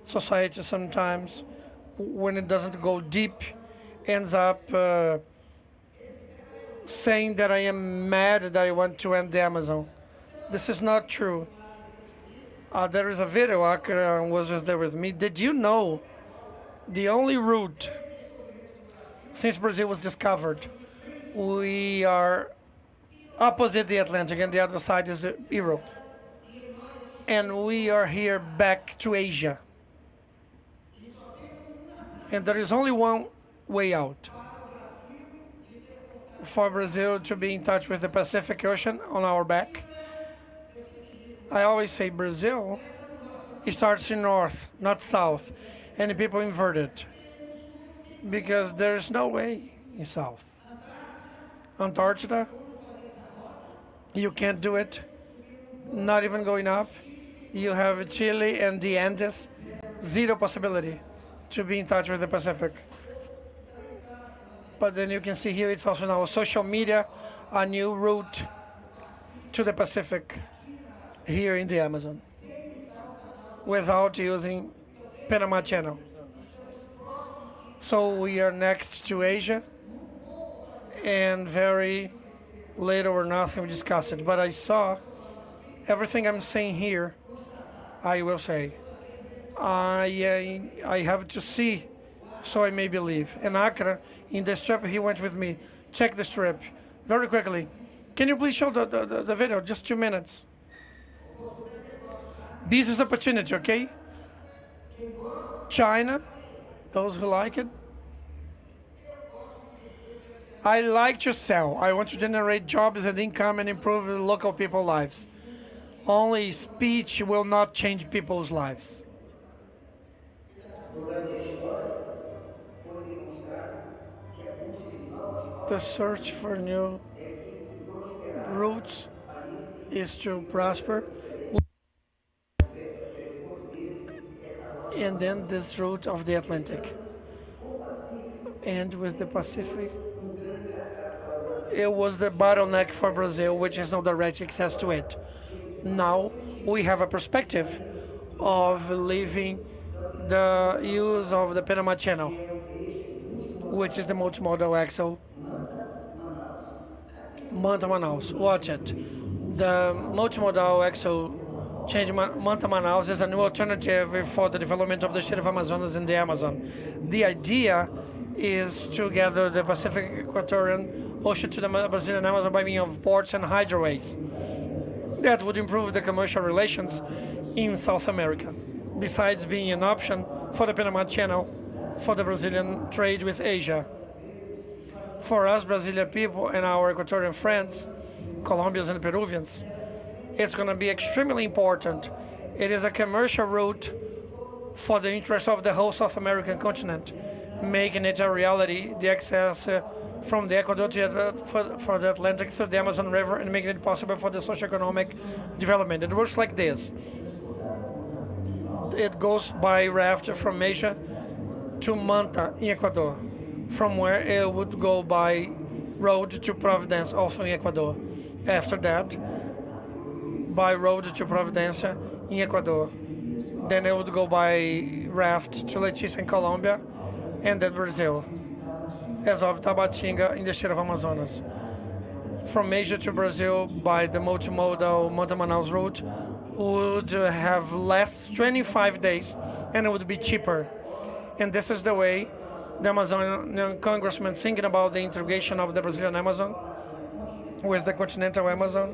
society sometimes, when it doesn't go deep, ends up saying that I am mad that I want to end the Amazon. This is not true. There is a video, Akira was just there with me. Did you know the only route since Brazil was discovered, we are opposite the Atlantic and the other side is Europe. And we are here back to Asia. And there is only one way out. For Brazil to be in touch with the Pacific Ocean on our back. I always say Brazil, it starts in north, not south. And people invert it. Because there's no way in south. Antarctica, you can't do it. Not even going up. You have Chile and the Andes, zero possibility to be in touch with the Pacific. But then you can see here it's also now social media, a new route to the Pacific here in the Amazon without using Panama Channel. So we are next to Asia, and very little or nothing we discussed it. But I saw everything I'm saying here, I will say. I have to see so I may believe. And Akira, in the strip, he went with me. Check the strip very quickly. Can you please show the video, just 2 minutes? Business opportunity, okay? China, those who like it. I like to sell. I want to generate jobs and income and improve the local people's lives. Only speech will not change people's lives. The search for new routes is to prosper. And then this route of the Atlantic. And with the Pacific, it was the bottleneck for Brazil, which has no direct access to it. Now we have a perspective of leaving the use of the Panama Channel, which is the multimodal axle Manta-Manaus. Watch it. The multimodal axle change Manta-Manaus is a new alternative for the development of the state of Amazonas and the Amazon. The idea is to gather the Pacific Equatorian Ocean to the Brazilian Amazon by means of ports and hydroways. That would improve the commercial relations in South America, besides being an option for the Panama Channel for the Brazilian trade with Asia. For us Brazilian people and our Equatorian friends, Colombians and Peruvians, it's going to be extremely important. It is a commercial route for the interest of the whole South American continent, making it a reality, the access from the Ecuador to for the Atlantic through the Amazon River, and making it possible for the socioeconomic development. It works like this. It goes by raft from Asia to Manta in Ecuador, from where it would go by road to Providence, also in Ecuador. After that, by road to Providencia in Ecuador. Then it would go by raft to Leticia in Colombia, and then Brazil, as of Tabatinga in the state of Amazonas. From Asia to Brazil by the multimodal Manta-Manaus route would have less 25 days, and it would be cheaper. And this is the way the Amazonian congressman thinking about the integration of the Brazilian Amazon with the continental Amazon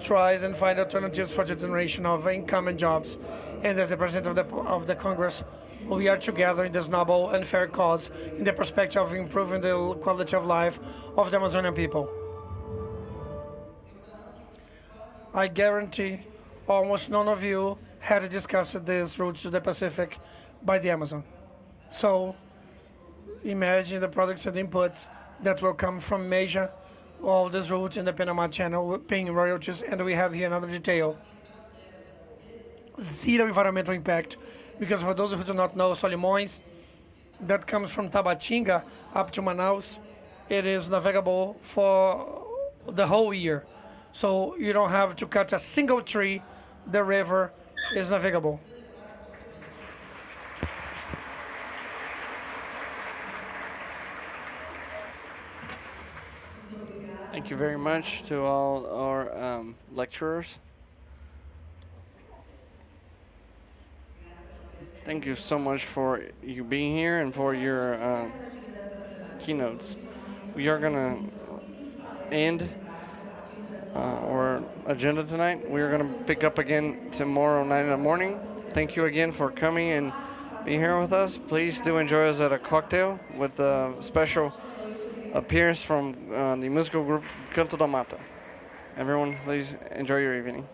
tries and find alternatives for the generation of income and jobs. And as the president of the Congress, we are together in this noble and fair cause in the perspective of improving the quality of life of the Amazonian people. I guarantee almost none of you had discussed this route to the Pacific by the Amazon. So imagine the products and inputs that will come from Asia, all this route in the Panama Channel, paying royalties. And we have here another detail. Zero environmental impact, because for those who do not know, Solimões, that comes from Tabatinga up to Manaus, it is navigable for the whole year. So you don't have to cut a single tree, the river is navigable. Thank you very much to all our lecturers. Thank you so much for you being here and for your keynotes. We are gonna end our agenda tonight. We are gonna pick up again tomorrow night in the morning. Thank you again for coming and being here with us. Please do enjoy us at a cocktail with a special appearance from the musical group Canto da Mata. Everyone, please enjoy your evening.